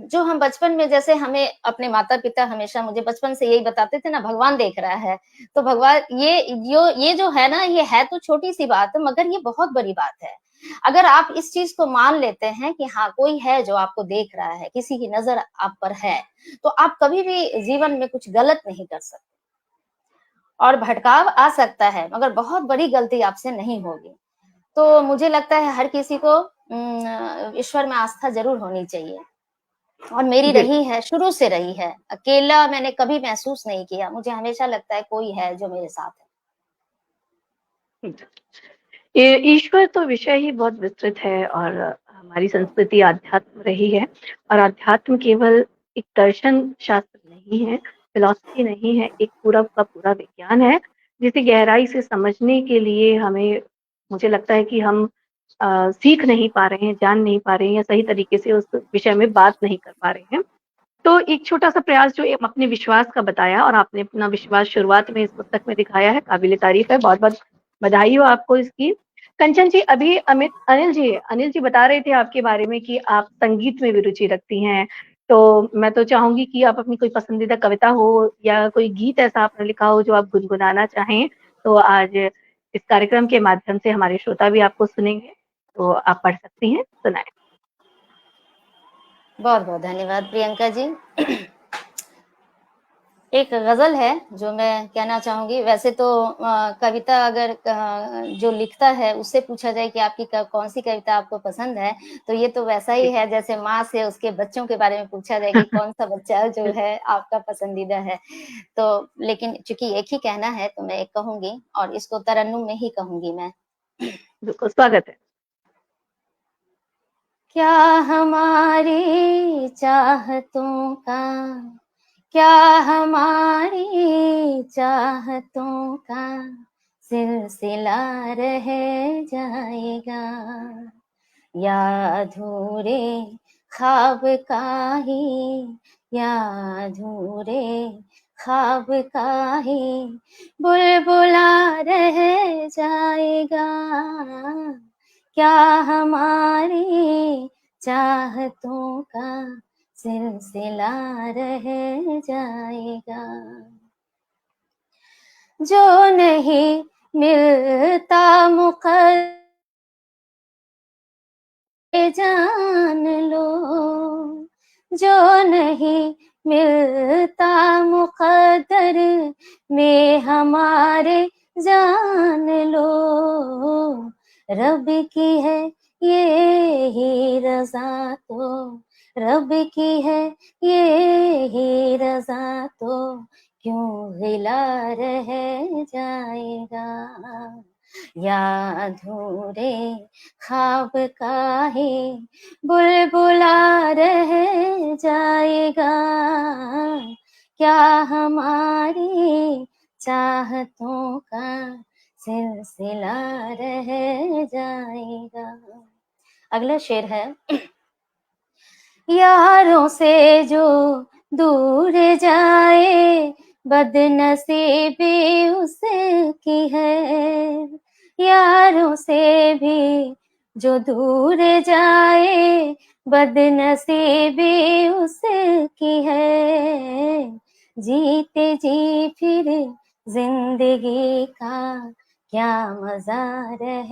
जो हम बचपन में, जैसे हमें अपने माता-पिता हमेशा मुझे बचपन से यही बताते थे ना, भगवान देख रहा है। तो भगवान ये जो है ना, ये है तो छोटी-सी बात है, मगर ये बहुत बड़ी बात है। अगर आप इस चीज़ को मान लेते हैं कि हाँ, कोई है जो आपको देख रहा है, किसी की नज़र आप पर है, तो आप कभी भी जीवन में कुछ गलत नहीं कर सकते। और भटकाव आ सकता है, मगर बहुत बड़ी गलती आपसे नहीं होगी। तो मुझे लगता है हर किसी को ईश्वर में आस्था ज़रूर होनी चाहिए, और मेरी बिल्कुल। रही है, शुरू से रही है। अकेला मैंने कभी महसूस नहीं किया, मुझे हमेशा लगता है कोई है जो मेरे साथ है। ये ईश्वर तो विषय ही बहुत विस्तृत है, और हमारी संस्कृति आध्यात्म रही है, और अध्यात्म केवल एक दर्शन शास्त्र नहीं है, फिलॉसफी नहीं है, एक पूरा का पूरा विज्ञान है, जिसे गहराई से समझने के लिए हमें, मुझे लगता है कि हम सीख नहीं पा रहे हैं, जान नहीं पा रहे हैं, या सही तरीके से उस विषय में बात नहीं कर पा रहे हैं। तो एक छोटा-सा प्रयास जो अपने विश्वास का बताया, और आपने अपना विश्वास शुरुआत में इस पुस्तक में दिखाया है, काबिल-ए-तारीफ़ है, बहुत-बहुत बधाई हो आपको इसकी। कंचन जी, अभी अनिल जी बता रहे थे आपके बारे में कि आप संगीत में भी रुचि रखती हैं, तो मैं तो चाहूँगी कि आप अपनी कोई पसंदीदा कविता हो या कोई गीत ऐसा आपने लिखा हो जो आप गुनगुनाना चाहें, तो आज इस कार्यक्रम के माध्यम से हमारे श्रोता भी आपको सुनेंगे, तो आप पढ़ सकती हैं, सुनाएँ। बहुत-बहुत धन्यवाद प्रियंका जी। एक गज़ल है जो मैं कहना चाहूँगी। वैसे तो कविता अगर जो लिखता है उससे पूछा जाए कि आपकी कौन-सी कविता आपको पसंद है, तो ये तो वैसा ही है जैसे माँ से उसके बच्चों के बारे में पूछा जाए कि कौन-सा बच्चा जो है आपका पसंदीदा है। तो लेकिन चूँकि एक ही कहना है तो मैं एक कहूँगी, और इसको तरन्नुम में ही कहूँगी मैं। बिल्कुल, स्वागत है। क्या हमारी चाहतों का, क्या हमारी चाहतों का सिलसिला रह जाएगा, या अधूरे ख्वाब का ही, या अधूरे ख्वाब का ही बुलबुला रह जाएगा, क्या हमारी चाहतों का सिलसिला रह जाएगा। जो नहीं मिलता मुक़द्दर जान लो, जो नहीं मिलता मुक़द्दर में हमारे जान लो, रब की है ये ही रज़ा तो, रब की है ये ही रज़ा तो क्यों गिला रह जाएगा, या अधूरे ख्वाब का ही बुलबुला रह जाएगा, क्या हमारी चाहतों का सिलसिला रह जाएगा। अगला शेर है, यारों से जो दूर जाए बदनसीबी उसकी है, यारों से भी जो दूर जाए बदनसीबी उसकी है, जीते जी फिर जिंदगी का क्या मजा रह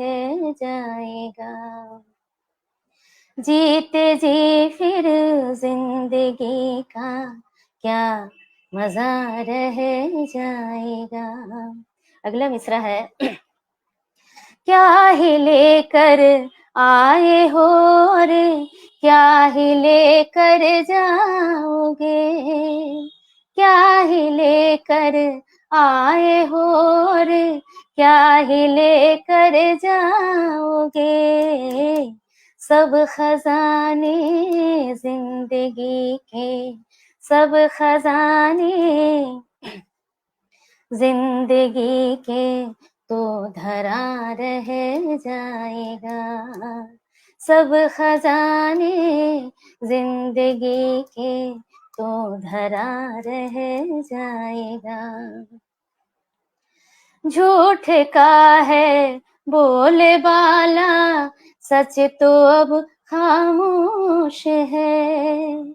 जाएगा, जीते जी फिर जिंदगी का क्या मजा रह जाएगा। अगला मिसरा है, क्या ही लेकर आए हो और क्या ही लेकर जाओगे, क्या ही लेकर आए हो और क्या ही लेकर जाओगे, सब खजाने जिंदगी के, सब खजाने जिंदगी के तो धरा रह जाएगा, सब खजाने जिंदगी के तो धरा रह जाएगा, झूठ का है बोले बाला सच तो अब खामोश है,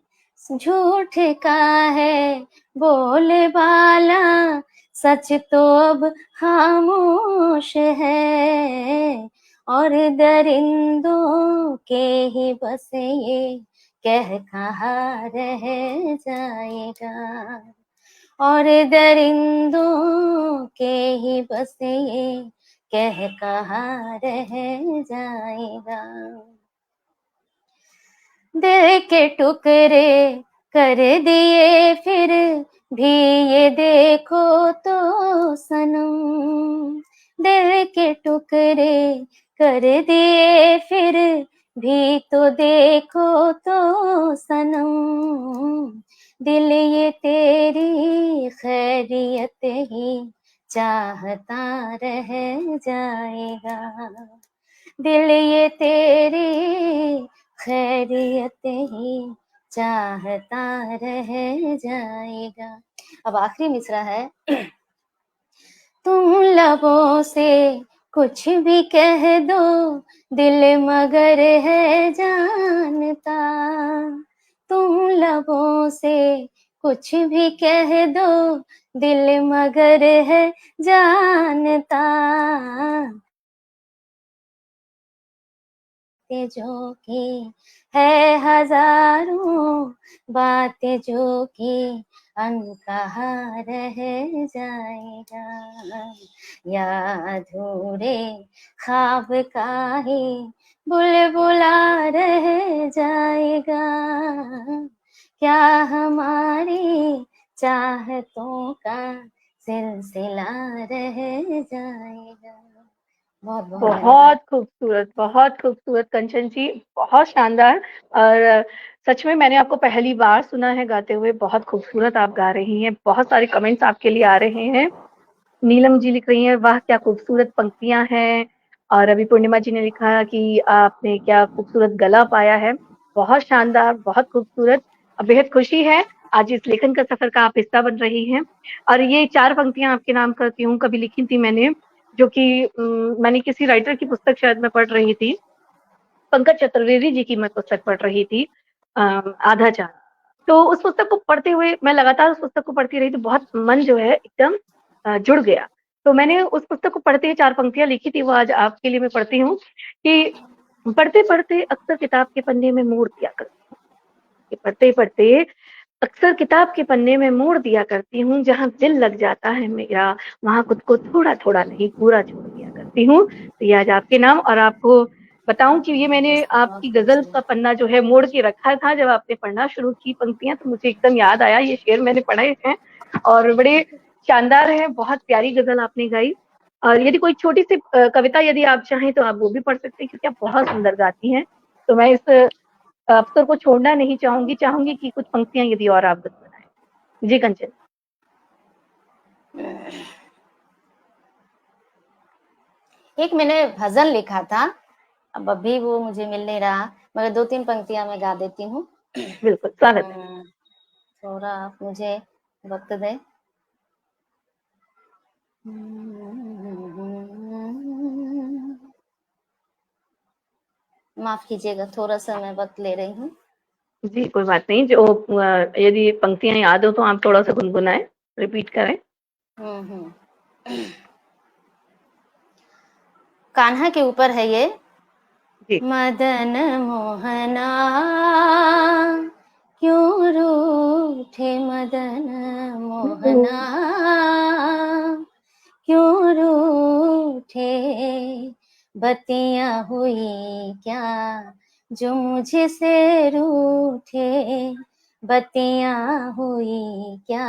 झूठ का है बोले बाला, सच तो अब खामोश है। और दरिंदों के ही बस ये कह कहाँ रह जाएगा, और दरिंदों के ही बस ये कह कहाँ रह जाएगा। दिल के टुकड़े कर दिए फिर भी ये देखो तो सनम, दिल के टुकड़े कर दिए फिर भी तो देखो तो सनम, दिल ये तेरी खैरियत ही चाहता रह जाएगा, दिल ये तेरी खैरियत ही चाहता रह जाएगा। अब आखिरी मिसरा है। तुम लबों से कुछ भी कह दो, दिल मगर है जानता, तुम लबों से कुछ भी कह दो, दिल मगर है जानता, जो की है हजारों बातें जो की अनकहा रह जाएगा, या अधूरे ख्वाब का ही बुलबुला रह जाएगा, क्या हमारी चाहतों का सिलसिला रह जाएगा। बहुत बहुत धन्यवाद। बहुत खूबसूरत कंचन जी, बहुत शानदार। और सच में मैंने आपको पहली बार सुना है गाते हुए, बहुत खूबसूरत आप गा रही हैं। बहुत सारे कमेंट्स आपके लिए आ रहे हैं। नीलम जी लिख रही हैं, वाह क्या खूबसूरत पंक्तियां हैं। और अभी पूर्णिमा जी ने लिखा कि आपने क्या खूबसूरत गला पाया है, बहुत शानदार, बहुत खूबसूरत। बेहद खुशी है आज इस लेखन का सफर का आप हिस्सा बन रही हैं। और ये 4 पंक्तियां आपके नाम करती हूँ, कभी लिखी थी मैंने, जो कि मैंने किसी राइटर की पुस्तक शायद मैं पढ़ रही थी, पंकज चतुर्वेदी जी की मैं पुस्तक पढ़ रही थी, आधा चांद। तो उस पुस्तक को पढ़ते हुए मैं लगातार उस पुस्तक को पढ़ती रही, तो बहुत मन जो है एकदम जुड़ गया। तो मैंने उस पुस्तक को पढ़ते ही 4 पंक्तियां लिखी थी, वो आज आपके लिए मैं पढ़ती हूँ कि पढ़ते पढ़ते अक्सर किताब के पन्ने में मोड़ दिया करती हूँ, पढ़ते पढ़ते अक्सर किताब के पन्ने में मोड़ दिया करती हूँ, जहाँ दिल लग जाता है मेरा वहां खुद को थोड़ा थोड़ा नहीं पूरा छोड़ दिया करती हूँ। तो ये आज आपके नाम। और आपको बताऊं कि ये मैंने आपकी गजल का पन्ना जो है मोड़ के रखा था, जब आपने पढ़ना शुरू की पंक्तियां तो मुझे एकदम याद आया, ये शेर मैंने पढ़े हैं और बड़े शानदार है, बहुत प्यारी गजल आपने गाई। और यदि कोई छोटी सी कविता यदि आप चाहें तो आप वो भी पढ़ सकते हैं, क्योंकि आप बहुत सुंदर गाती हैं। तो मैं इस अवसर को छोड़ना नहीं चाहूंगी कि कुछ पंक्तियां यदि और आप गुनगुनाएं। जी कंचन। एक मैंने भजन लिखा था, अब अभी वो मुझे मिल नहीं रहा, मगर 2-3 पंक्तियां मैं गा देती हूँ। बिल्कुल, स्वागत है। थोड़ा आप मुझे वक्त दें। माफ कीजिएगा, थोड़ा सा मैं वक्त ले रही हूँ। जी कोई बात नहीं, जो यदि पंक्तियां याद हो तो आप थोड़ा सा गुनगुनाएं, रिपीट करें। कान्हा के ऊपर है ये। जी। मदन मोहना क्यों रूठे, मदन मोहना क्यों रूठे, बतियां हुई क्या जो मुझसे रूठे, बतियां हुई क्या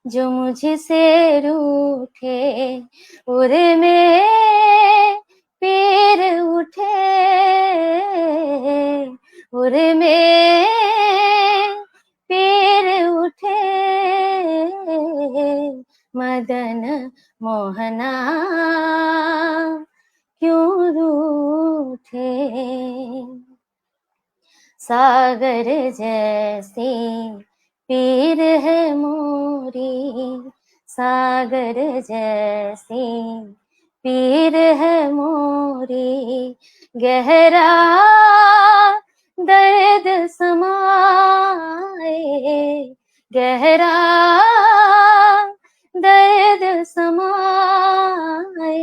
जो मुझसे रूठे, उर में पीर उठे, उर में पीर उठे, मदन मोहना क्यों रूठे, सागर जैसी पीर है मोरी, सागर जैसी पीर है मोरी, गहरा दर्द समाए गहरा, दर्द समाए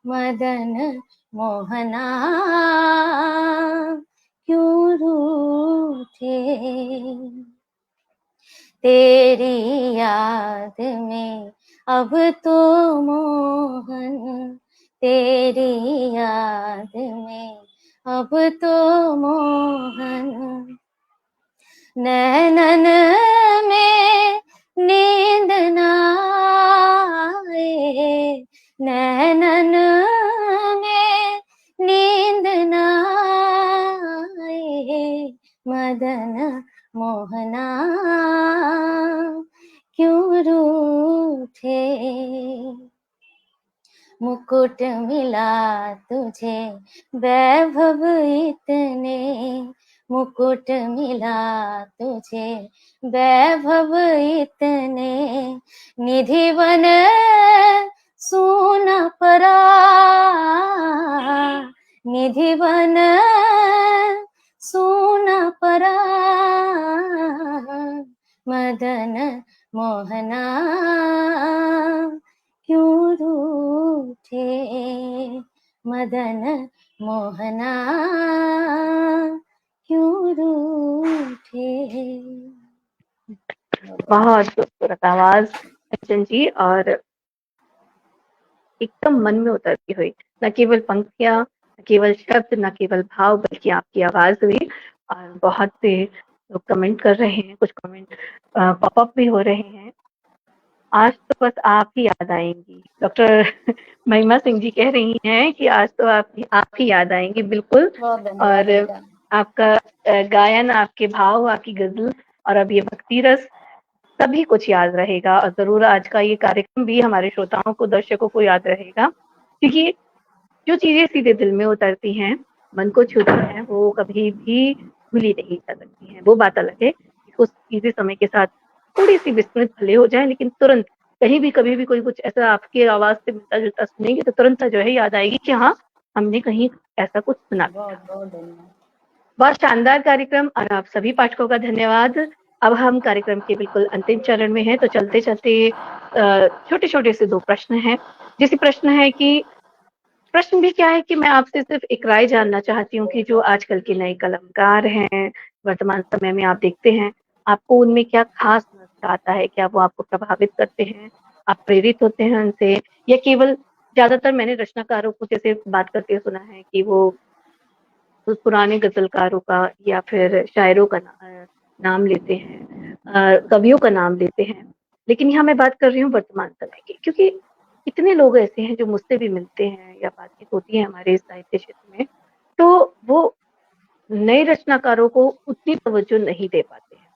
मदन मोहना क्यों रूठे, तेरी याद में अब तो मोहन, तेरी याद में अब तो मोहन, नैनन में नींद न आए, नैनन में नींद न आए मदन मोहना क्यों रूठे, मुकुट मिला तुझे वैभव इतने, मुकुट मिला तुझे वैभव इतने, निधि बन सोना परा, निधि बन सोना परा मदन मोहना क्यों रूठे, मदन मोहना क्यों रूठे। बहुत खूबसूरत आवाज कंचन जी, और एकदम मन में उतरती हुई, न केवल पंक्तियां, न केवल शब्द, न केवल भाव, बल्कि आपकी आवाज भी। और बहुत से लोग कमेंट कर रहे हैं, कुछ कमेंट पॉपअप भी हो रहे हैं। आज तो बस आप ही याद आएंगी, डॉक्टर महिमा सिंह जी कह रही हैं कि आज तो आप ही याद आएंगी, बिल्कुल। बहुत धन्यवाद और बेटा। आपका गायन, आपके भाव, आपकी गजल और अब ये भक्ति रस, सभी कुछ याद रहेगा। और जरूर आज का ये कार्यक्रम भी हमारे श्रोताओं को, दर्शकों को याद रहेगा, क्योंकि जो चीजें सीधे दिल में उतरती हैं, मन को छूती हैं, वो कभी भी भूली नहीं जा सकती हैं। वो बात अलग है कि उस चीजें समय के साथ थोड़ी सी विस्मृत भले हो जाए, लेकिन तुरंत कहीं भी कभी भी कोई कुछ ऐसा आपकी आवाज से मिलता जुलता सुनेंगे तो तुरंत जो है याद आएगी कि हाँ, हमने कहीं ऐसा कुछ सुना था। बहुत बहुत धन्यवाद। बहुत शानदार कार्यक्रम, और आप सभी पाठकों का धन्यवाद। अब हम कार्यक्रम के बिल्कुल अंतिम चरण में हैं, तो चलते चलते छोटे छोटे से 2 प्रश्न हैं। जैसे प्रश्न है कि प्रश्न भी क्या है कि मैं आपसे सिर्फ एक राय जानना चाहती हूँ कि जो आजकल के नए कलाकार हैं, वर्तमान समय में आप देखते हैं, आपको उनमें क्या खास नजर आता है? क्या वो आपको प्रभावित करते हैं? आप प्रेरित होते हैं उनसे, या केवल ज्यादातर मैंने रचनाकारों को जैसे बात करते सुना है कि वो उस पुराने गजलकारों का या फिर शायरों का नाम लेते हैं, कवियों का नाम लेते हैं। लेकिन यहाँ मैं बात कर रही हूँ वर्तमान समय की, क्योंकि इतने लोग ऐसे हैं जो मुझसे भी मिलते हैं या बातचीत होती है हमारे साहित्य क्षेत्र में, तो वो नए रचनाकारों को उतनी तवज्जो नहीं दे पाते हैं।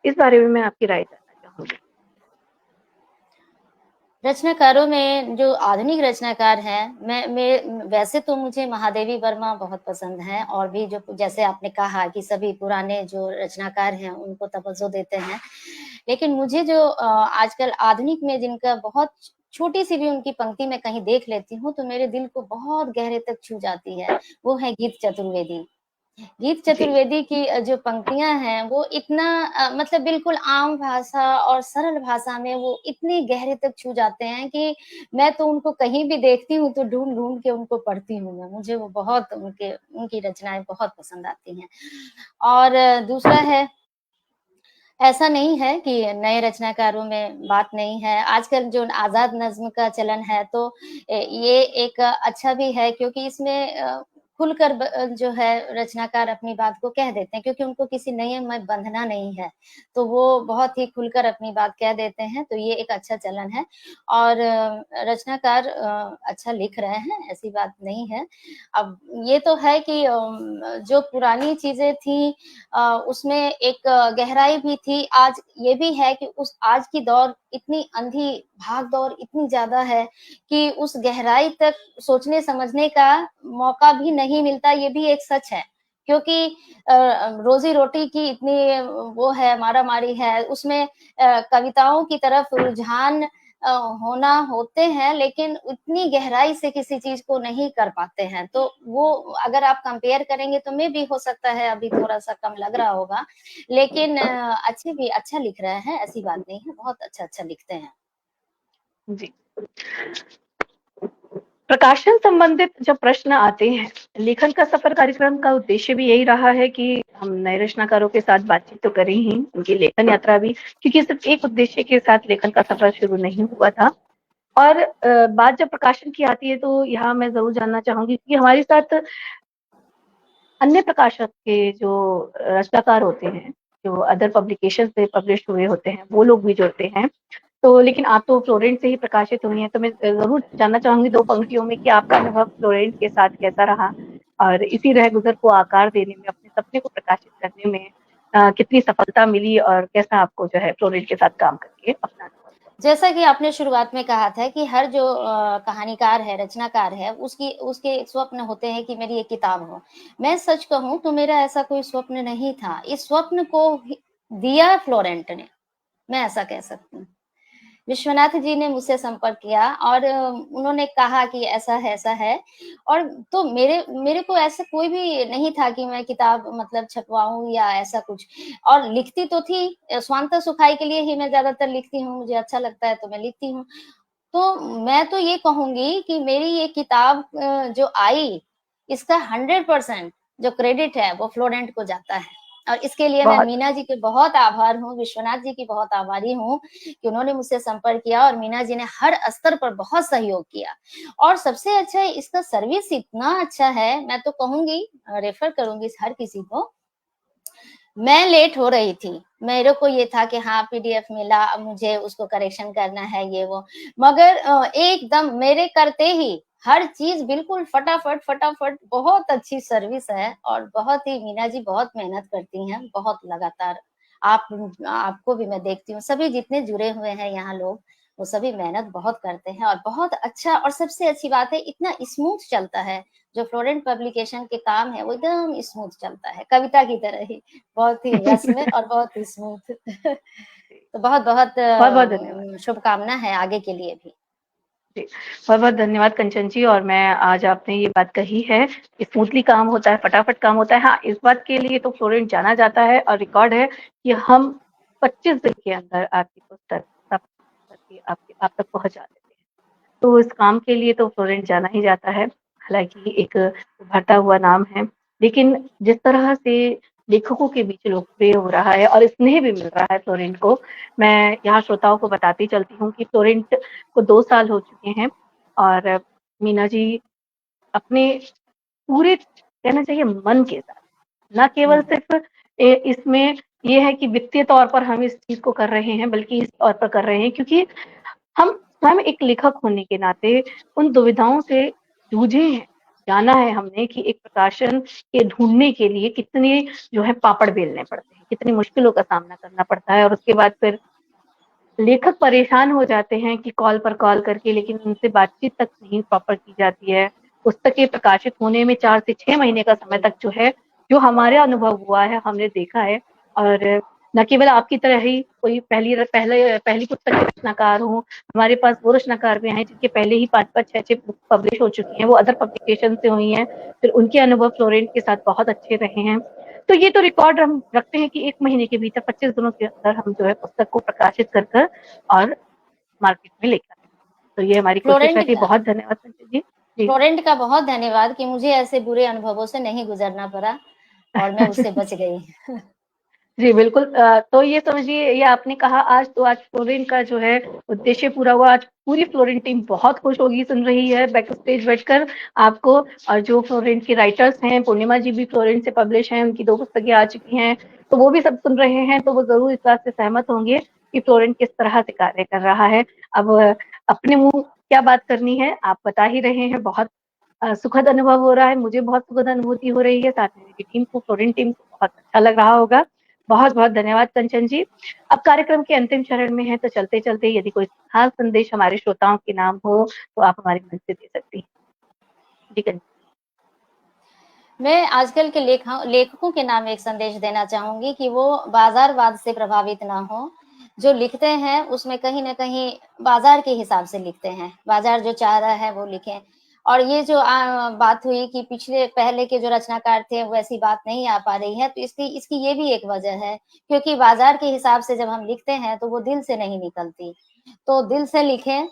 इस बारे में मैं आपकी राय जानना चाहूंगी। रचनाकारों में जो आधुनिक रचनाकार हैं, मैं वैसे तो मुझे महादेवी वर्मा बहुत पसंद हैं, और भी जो जैसे आपने कहा कि सभी पुराने जो रचनाकार हैं उनको तवज्जो देते हैं, लेकिन मुझे जो आजकल आधुनिक में जिनका बहुत छोटी सी भी उनकी पंक्ति मैं कहीं देख लेती हूँ तो मेरे दिल को बहुत गहरे तक छू जाती है, वो है गीत चतुर्वेदी। गीत चतुर्वेदी की जो पंक्तियां हैं वो इतना मतलब बिल्कुल आम भाषा और सरल भाषा में वो इतने गहरे तक छू जाते हैं कि मैं तो उनको कहीं भी देखती हूँ तो ढूंढ ढूंढ के उनको पढ़ती हूँ मैं। मुझे वो बहुत उनकी रचनाएं बहुत पसंद आती हैं। और दूसरा है, ऐसा नहीं है कि नए रचनाकारों में बात नहीं है। आजकल जो आजाद नज्म का चलन है तो ये एक अच्छा भी है, क्योंकि इसमें खुलकर जो है रचनाकार अपनी बात को कह देते हैं, क्योंकि उनको किसी नियम में बंधना नहीं है, तो वो बहुत ही खुलकर अपनी बात कह देते हैं, तो ये एक अच्छा चलन है। और रचनाकार अच्छा लिख रहे हैं, ऐसी बात नहीं है। अब ये तो है कि जो पुरानी चीजें थी उसमें एक गहराई भी थी। आज ये भी है कि उस आज की दौर इतनी अंधी भाग-दौड़ इतनी ज़्यादा है कि उस गहराई तक सोचने समझने का मौका भी नहीं मिलता, ये भी एक सच है। क्योंकि रोज़ी-रोटी की इतनी वो है, मारा-मारी है, उसमें कविताओं की तरफ रुझान होना होते हैं, लेकिन उतनी गहराई से किसी चीज को नहीं कर पाते हैं। तो वो अगर आप कंपेयर करेंगे तो मे भी हो सकता है अभी थोड़ा सा कम लग रहा होगा, लेकिन अच्छे भी अच्छा लिख रहे हैं, ऐसी बात नहीं है, बहुत अच्छा लिखते हैं। जी। प्रकाशन संबंधित जब प्रश्न आते हैं, लेखन का सफर कार्यक्रम का उद्देश्य भी यही रहा है कि हम नए रचनाकारों के साथ बातचीत तो करें ही, उनकी लेखन यात्रा भी, क्योंकि सिर्फ एक उद्देश्य के साथ लेखन का सफर शुरू नहीं हुआ था। और बात जब प्रकाशन की आती है तो यहाँ मैं जरूर जानना चाहूंगी कि हमारे साथ अन्य प्रकाशक के जो रचनाकार होते हैं, जो अदर पब्लिकेशन से पब्लिश हुए होते हैं, वो लोग भी जुड़ते हैं। तो लेकिन आप तो फ्लोरेंट से ही प्रकाशित हुई हैं, तो मैं जरूर जानना चाहूंगी 2 पंक्तियों में कि आपका अनुभव फ्लोरेंट के साथ कैसा रहा और इसी रह-गुज़र को आकार देने में, अपने सपने को प्रकाशित करने में कितनी सफलता मिली और कैसा आपको जो है फ्लोरेंट के साथ काम करके अपना अनुभव? जैसा कि आपने शुरुआत में कहा था कि हर जो कहानीकार है, रचनाकार है, उसके स्वप्न होते हैं कि मेरी एक किताब हो। मैं सच कहूँ तो मेरा ऐसा कोई स्वप्न नहीं था। इस स्वप्न को दिया फ्लोरेंट ने, मैं ऐसा कह सकती हूँ। विश्वनाथ जी ने मुझसे संपर्क किया और उन्होंने कहा कि ऐसा है, और तो मेरे को ऐसा कोई भी नहीं था कि मैं किताब मतलब छपवाऊं या ऐसा कुछ। और लिखती तो थी, स्वांत सुखाई के लिए ही मैं ज्यादातर लिखती हूँ, मुझे अच्छा लगता है तो मैं लिखती हूँ। तो मैं तो ये कहूंगी कि मेरी ये किताब जो आई, इसका 100% जो क्रेडिट है वो फ्लोरेंट को जाता है। और इसके लिए मैं बहुत मीना जी के बहुत आभार हूँ, विश्वनाथ जी की बहुत आभारी हूँ कि उन्होंने मुझसे संपर्क किया और मीना जी ने हर स्तर पर बहुत सहयोग किया। और सबसे अच्छा इसका सर्विस इतना अच्छा है, मैं तो कहूंगी, रेफर करूंगी हर किसी को। मैं लेट हो रही थी, मेरे को ये था कि हाँ पीडीएफ मिला, अब मुझे उसको करेक्शन करना है ये वो, मगर एकदम मेरे करते ही हर चीज बिल्कुल फटाफट, बहुत अच्छी सर्विस है। और बहुत ही मीना जी बहुत मेहनत करती हैं, बहुत लगातार। आपको भी मैं देखती हूँ, सभी जितने जुड़े हुए हैं यहाँ लोग, वो सभी मेहनत बहुत करते हैं और बहुत अच्छा। और सबसे अच्छी बात है, इतना स्मूथ चलता है। जो फ्लोरेंट पब्लिकेशन के काम है वो एकदम स्मूथ चलता है, कविता की तरह ही, बहुत ही रस में और बहुत ही स्मूथ। तो बहुत बहुत धन्यवाद। शुभकामना है आगे के लिए भी। जी, बहुत-बहुत धन्यवाद कंचन जी। और मैं आज आपने ये बात कही है, स्मूथली काम होता है, फटाफट काम होता है। हाँ, इस बात के लिए तो फ्लोरेंट जाना जाता है और रिकॉर्ड है कि हम 25 दिन के अंदर आपकी पुस्तक आप तक पहुँचा देते हैं। तो इस काम के लिए तो फ्लोरेंट जाना ही जाता है। हालाँकि एक उभरता हुआ नाम है, लेकिन जिस तरह से लेखकों के बीच लोकप्रिय हो रहा है और स्नेह भी मिल रहा है फ्लोरेंट को, मैं यहाँ श्रोताओं को बताती चलती हूँ कि फ्लोरेंट को 2 साल हो चुके हैं और मीना जी अपने पूरे कहना चाहिए मन के साथ, ना केवल सिर्फ इसमें ये है कि वित्तीय तौर पर हम इस चीज़ को कर रहे हैं, बल्कि इस तौर पर कर रहे हैं क्योंकि हम स्वयं एक लेखक होने के नाते उन दुविधाओं से जूझे हैं। जाना है हमने कि एक प्रकाशन के ढूँढने के लिए कितने जो है पापड़ बेलने पड़ते हैं, कितनी मुश्किलों का सामना करना पड़ता है और उसके बाद फिर लेखक परेशान हो जाते हैं कि कॉल पर कॉल करके, लेकिन उनसे बातचीत तक नहीं प्रॉपर की जाती है। पुस्तकें प्रकाशित होने में 4 से 6 महीने का समय तक जो है, जो हमारे अनुभव हुआ है, हमने देखा है। और न केवल आपकी तरह ही कोई पहली पुस्तक के रचनाकार हों, हमारे पास वो रचनाकार भी हैं जिनके पहले ही 5-5, 6-6 बुक पब्लिश हो चुकी हैं, वो अदर पब्लिकेशन से हुई हैं, फिर उनके अनुभव फ्लोरेंट के साथ बहुत अच्छे रहे हैं। तो ये तो रिकॉर्ड हम रखते हैं कि 1 महीने के भीतर 25 दिनों के अंदर हम जो है पुस्तक को प्रकाशित कर और मार्केट में लेकर आए। तो ये हमारी कोशिश रहती है। बहुत धन्यवाद संजय जी। जी। फ्लोरेंट का बहुत धन्यवाद कि मुझे ऐसे बुरे अनुभवों से नहीं गुजरना पड़ा और मैं उससे बच गई। जी, बिल्कुल। तो ये समझिए, ये आपने कहा आज, तो आज फ्लोरेंट का जो है उद्देश्य पूरा हुआ। आज पूरी फ्लोरेंट टीम बहुत खुश होगी, सुन रही है बैक स्टेज बैठकर आपको। और जो फ्लोरेंट के राइटर्स हैं, पूर्णिमा जी भी फ्लोरेंट से पब्लिश हैं, उनकी 2 पुस्तकें आ चुकी हैं, तो वो भी सब सुन रहे हैं, तो वो ज़रूर इस बात से सहमत होंगे कि फ्लोरेंट किस तरह से कार्य कर रहा है। अब अपने मुँह क्या बात करनी है, आप बता ही रहे हैं। बहुत सुखद अनुभव हो रहा है, मुझे बहुत सुखद अनुभूति हो रही है, साथ में मेरी टीम को, फ्लोरेंट टीम को बहुत अच्छा लग रहा होगा। बहुत-बहुत धन्यवाद कंचन जी। अब कार्यक्रम के अंतिम चरण में हैं, तो चलते-चलते यदि कोई खास संदेश हमारे श्रोताओं के नाम हो, तो आप हमारे मंच से दे सकती हैं। जी कंचन। मैं आजकल के लेखकों के नाम एक संदेश देना चाहूंगी कि वो बाजारवाद से प्रभावित ना हो। जो लिखते हैं उसमें कहीं न कहीं बाज़ार के हिसाब से लिखते हैं, बाज़ार जो चाह रहा है वो लिखें। और ये जो बात हुई कि पहले के जो रचनाकार थे वैसी बात नहीं आ पा रही है, तो इसकी ये भी एक वजह है, क्योंकि बाज़ार के हिसाब से जब हम लिखते हैं तो वो दिल से नहीं निकलती। तो दिल से लिखें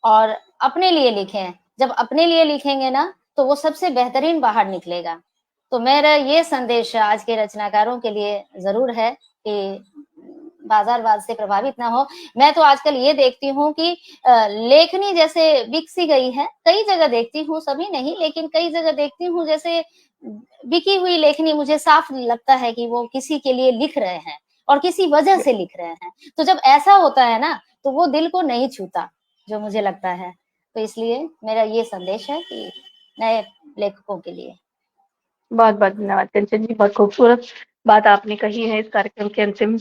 और अपने लिए लिखें, जब अपने लिए लिखेंगे ना तो वो सबसे बेहतरीन बाहर निकलेगा। तो मेरा ये संदेश आज के रचनाकारों के लिए ज़रूर है कि बाज़ारवाद से प्रभावित ना हो। मैं तो आजकल ये देखती हूँ कि लेखनी जैसे बिक सी गई है, कई जगह देखती हूँ, सभी नहीं लेकिन कई जगह देखती हूँ जैसे बिकी हुई लेखनी मुझे साफ लगता है कि वो किसी के लिए लिख रहे हैं और किसी वजह से लिख रहे हैं। तो जब ऐसा होता है ना तो वो दिल को नहीं छूता, जो मुझे लगता है। तो इसलिए मेरा ये संदेश है कि नए लेखकों के लिए। बहुत-बहुत धन्यवाद कंचन जी, बहुत खूबसूरत बात आपने कही है इस कार्यक्रम के अंतिम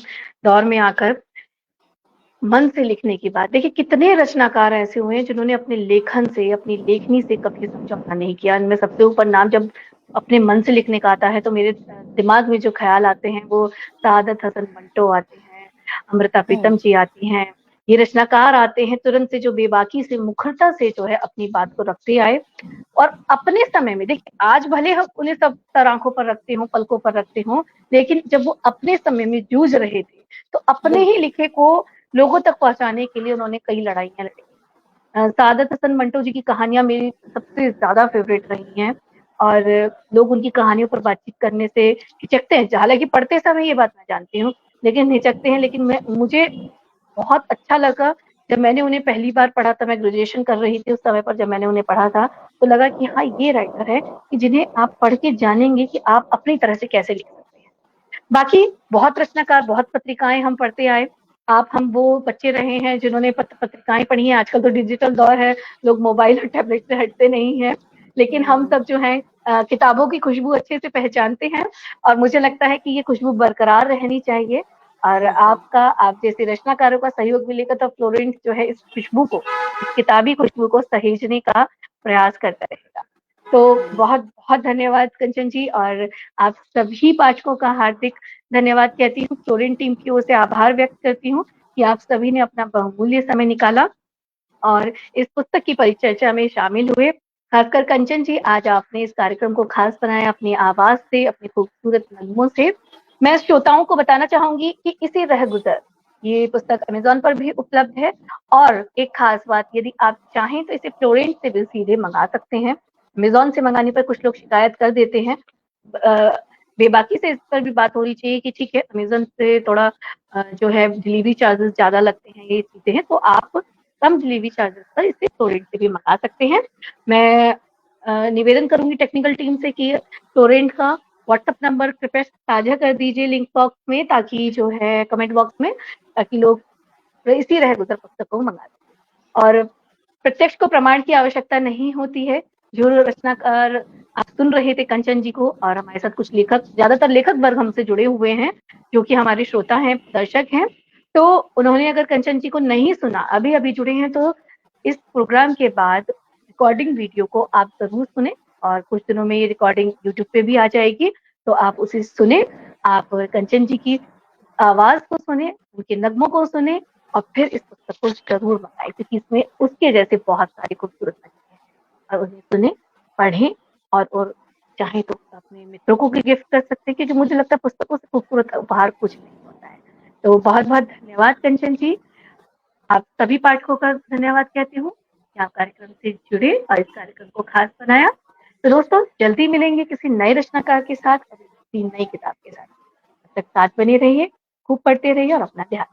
दौर में आकर। मन से लिखने की बात, देखिए कितने रचनाकार ऐसे हुए हैं जिन्होंने अपने लेखन से, अपनी लेखनी से कभी समझौता नहीं किया। इनमें सबसे ऊपर नाम जब अपने मन से लिखने का आता है तो मेरे दिमाग में जो ख्याल आते हैं वो सआदत हसन मंटो आते हैं, अमृता प्रीतम जी आती हैं। ये रचनाकार आते हैं तुरंत से जो बेबाकी से, मुखरता से जो है अपनी बात को रखते आए और अपने समय में, देखिए आज भले हम उन्हें सब सर आँखों पर रखते हों, पलकों पर रखते हों, लेकिन जब वो अपने समय में जूझ रहे थे, तो अपने ही लिखे को लोगों तक पहुँचाने के लिए उन्होंने कई लड़ाइयाँ लड़ी। सआदत हसन मंटो जी की कहानियाँ मेरी सबसे ज़्यादा फ़ेवरेट रही हैं और लोग उनकी कहानियों पर बातचीत करने से हिचकते हैं। हालाँकि पढ़ते समय ये बात मैं जानती हूँ, लेकिन हिचकते हैं। लेकिन मुझे बहुत अच्छा लगा जब मैंने उन्हें पहली बार पढ़ा था, मैं ग्रेजुएशन कर रही थी उस समय पर जब मैंने उन्हें पढ़ा था, तो लगा कि हाँ, ये राइटर है कि जिन्हें आप पढ़ के जानेंगे कि आप अपनी तरह से कैसे लिख सकते हैं। बाकी बहुत रचनाकार, बहुत पत्रिकाएँ हम पढ़ते आए। हम वो बच्चे रहे हैं जिन्होंने पत्रिकाएँ पढ़ी हैं। आजकल तो डिजिटल दौर है, लोग मोबाइल और टैबलेट से हटते नहीं हैं, लेकिन हम सब जो हैं किताबों की खुशबू अच्छे से पहचानते हैं और मुझे लगता है कि ये खुशबू बरकरार रहनी चाहिए और आप जैसे रचनाकारों का सहयोग मिलेगा तो फ्लोरेंस जो है इस खुशबू को, इस किताबी खुशबू को सहेजने का प्रयास करता रहेगा। तो बहुत-बहुत धन्यवाद कंचन जी और आप सभी पाठकों का हार्दिक धन्यवाद कहती हूँ। फ्लोरेंट टीम की ओर से आभार व्यक्त करती हूँ कि आप सभी ने अपना बहुमूल्य समय निकाला और इस पुस्तक की परिचर्चा में शामिल हुए। खासकर कंचन जी, आज आपने इस कार्यक्रम को खास बनाया अपनी आवाज़ से, अपने खूबसूरत नगमों से। मैं श्रोताओं को बताना चाहूँगी कि इसी रह गुज़र, ये पुस्तक अमेज़न पर भी उपलब्ध है और एक खास बात, यदि आप चाहें तो इसे फ्लोरेंट से भी सीधे मँगा सकते हैं। अमेज़न से मँगाने पर कुछ लोग शिकायत कर देते हैं। बेबाकी से इस पर भी बात होनी चाहिए कि ठीक है, अमेज़न से थोड़ा जो है डिलीवरी चार्जेस ज़्यादा लगते हैं, ये चीज़ें हैं, तो आप कम डिलीवरी चार्जेस पर इसे टोरेंट से भी मंगा सकते हैं। मैं निवेदन करूंगी टेक्निकल टीम से कि टोरेंट का व्हाट्सएप नंबर कृपया साझा कर दीजिए लिंक बॉक्स में, ताकि जो है कमेंट बॉक्स में, ताकि लोग इसी रह गुजर पुस्तक को मंगा सकें। और प्रत्यक्ष को प्रमाण की आवश्यकता नहीं होती है। जो रचनाकार आप सुन रहे थे कंचन जी को, और हमारे साथ कुछ लेखक, ज्यादातर लेखक वर्ग हमसे जुड़े हुए हैं जो कि हमारे श्रोता हैं, दर्शक हैं, तो उन्होंने अगर कंचन जी को नहीं सुना, अभी अभी जुड़े हैं, तो इस प्रोग्राम के बाद रिकॉर्डिंग वीडियो को आप जरूर सुने और कुछ दिनों में ये रिकॉर्डिंग यूट्यूब पे भी आ जाएगी, तो आप उसे सुने, आप कंचन जी की आवाज को सुने, उनके नगमों को सुने और फिर इस पुस्तक को जरूर मंगाएं, क्योंकि इसमें उसके जैसे बहुत सारे खूबसूरत नगमे हैं और उन्हें सुने, पढ़ें और चाहे तो अपने मित्रों को भी गिफ्ट कर सकते हैं, क्योंकि मुझे लगता है पुस्तकों से खूबसूरत उपहार कुछ नहीं होता है। तो बहुत-बहुत धन्यवाद कंचन जी। आप सभी पाठकों का धन्यवाद कहती हूँ कि आप कार्यक्रम से जुड़े और इस कार्यक्रम को खास बनाया। तो दोस्तों, जल्दी मिलेंगे किसी नए रचनाकार के साथ और किसी नई किताब के साथ। तब तक साथ बने रहिए, खूब पढ़ते रहिए और अपना ध्यान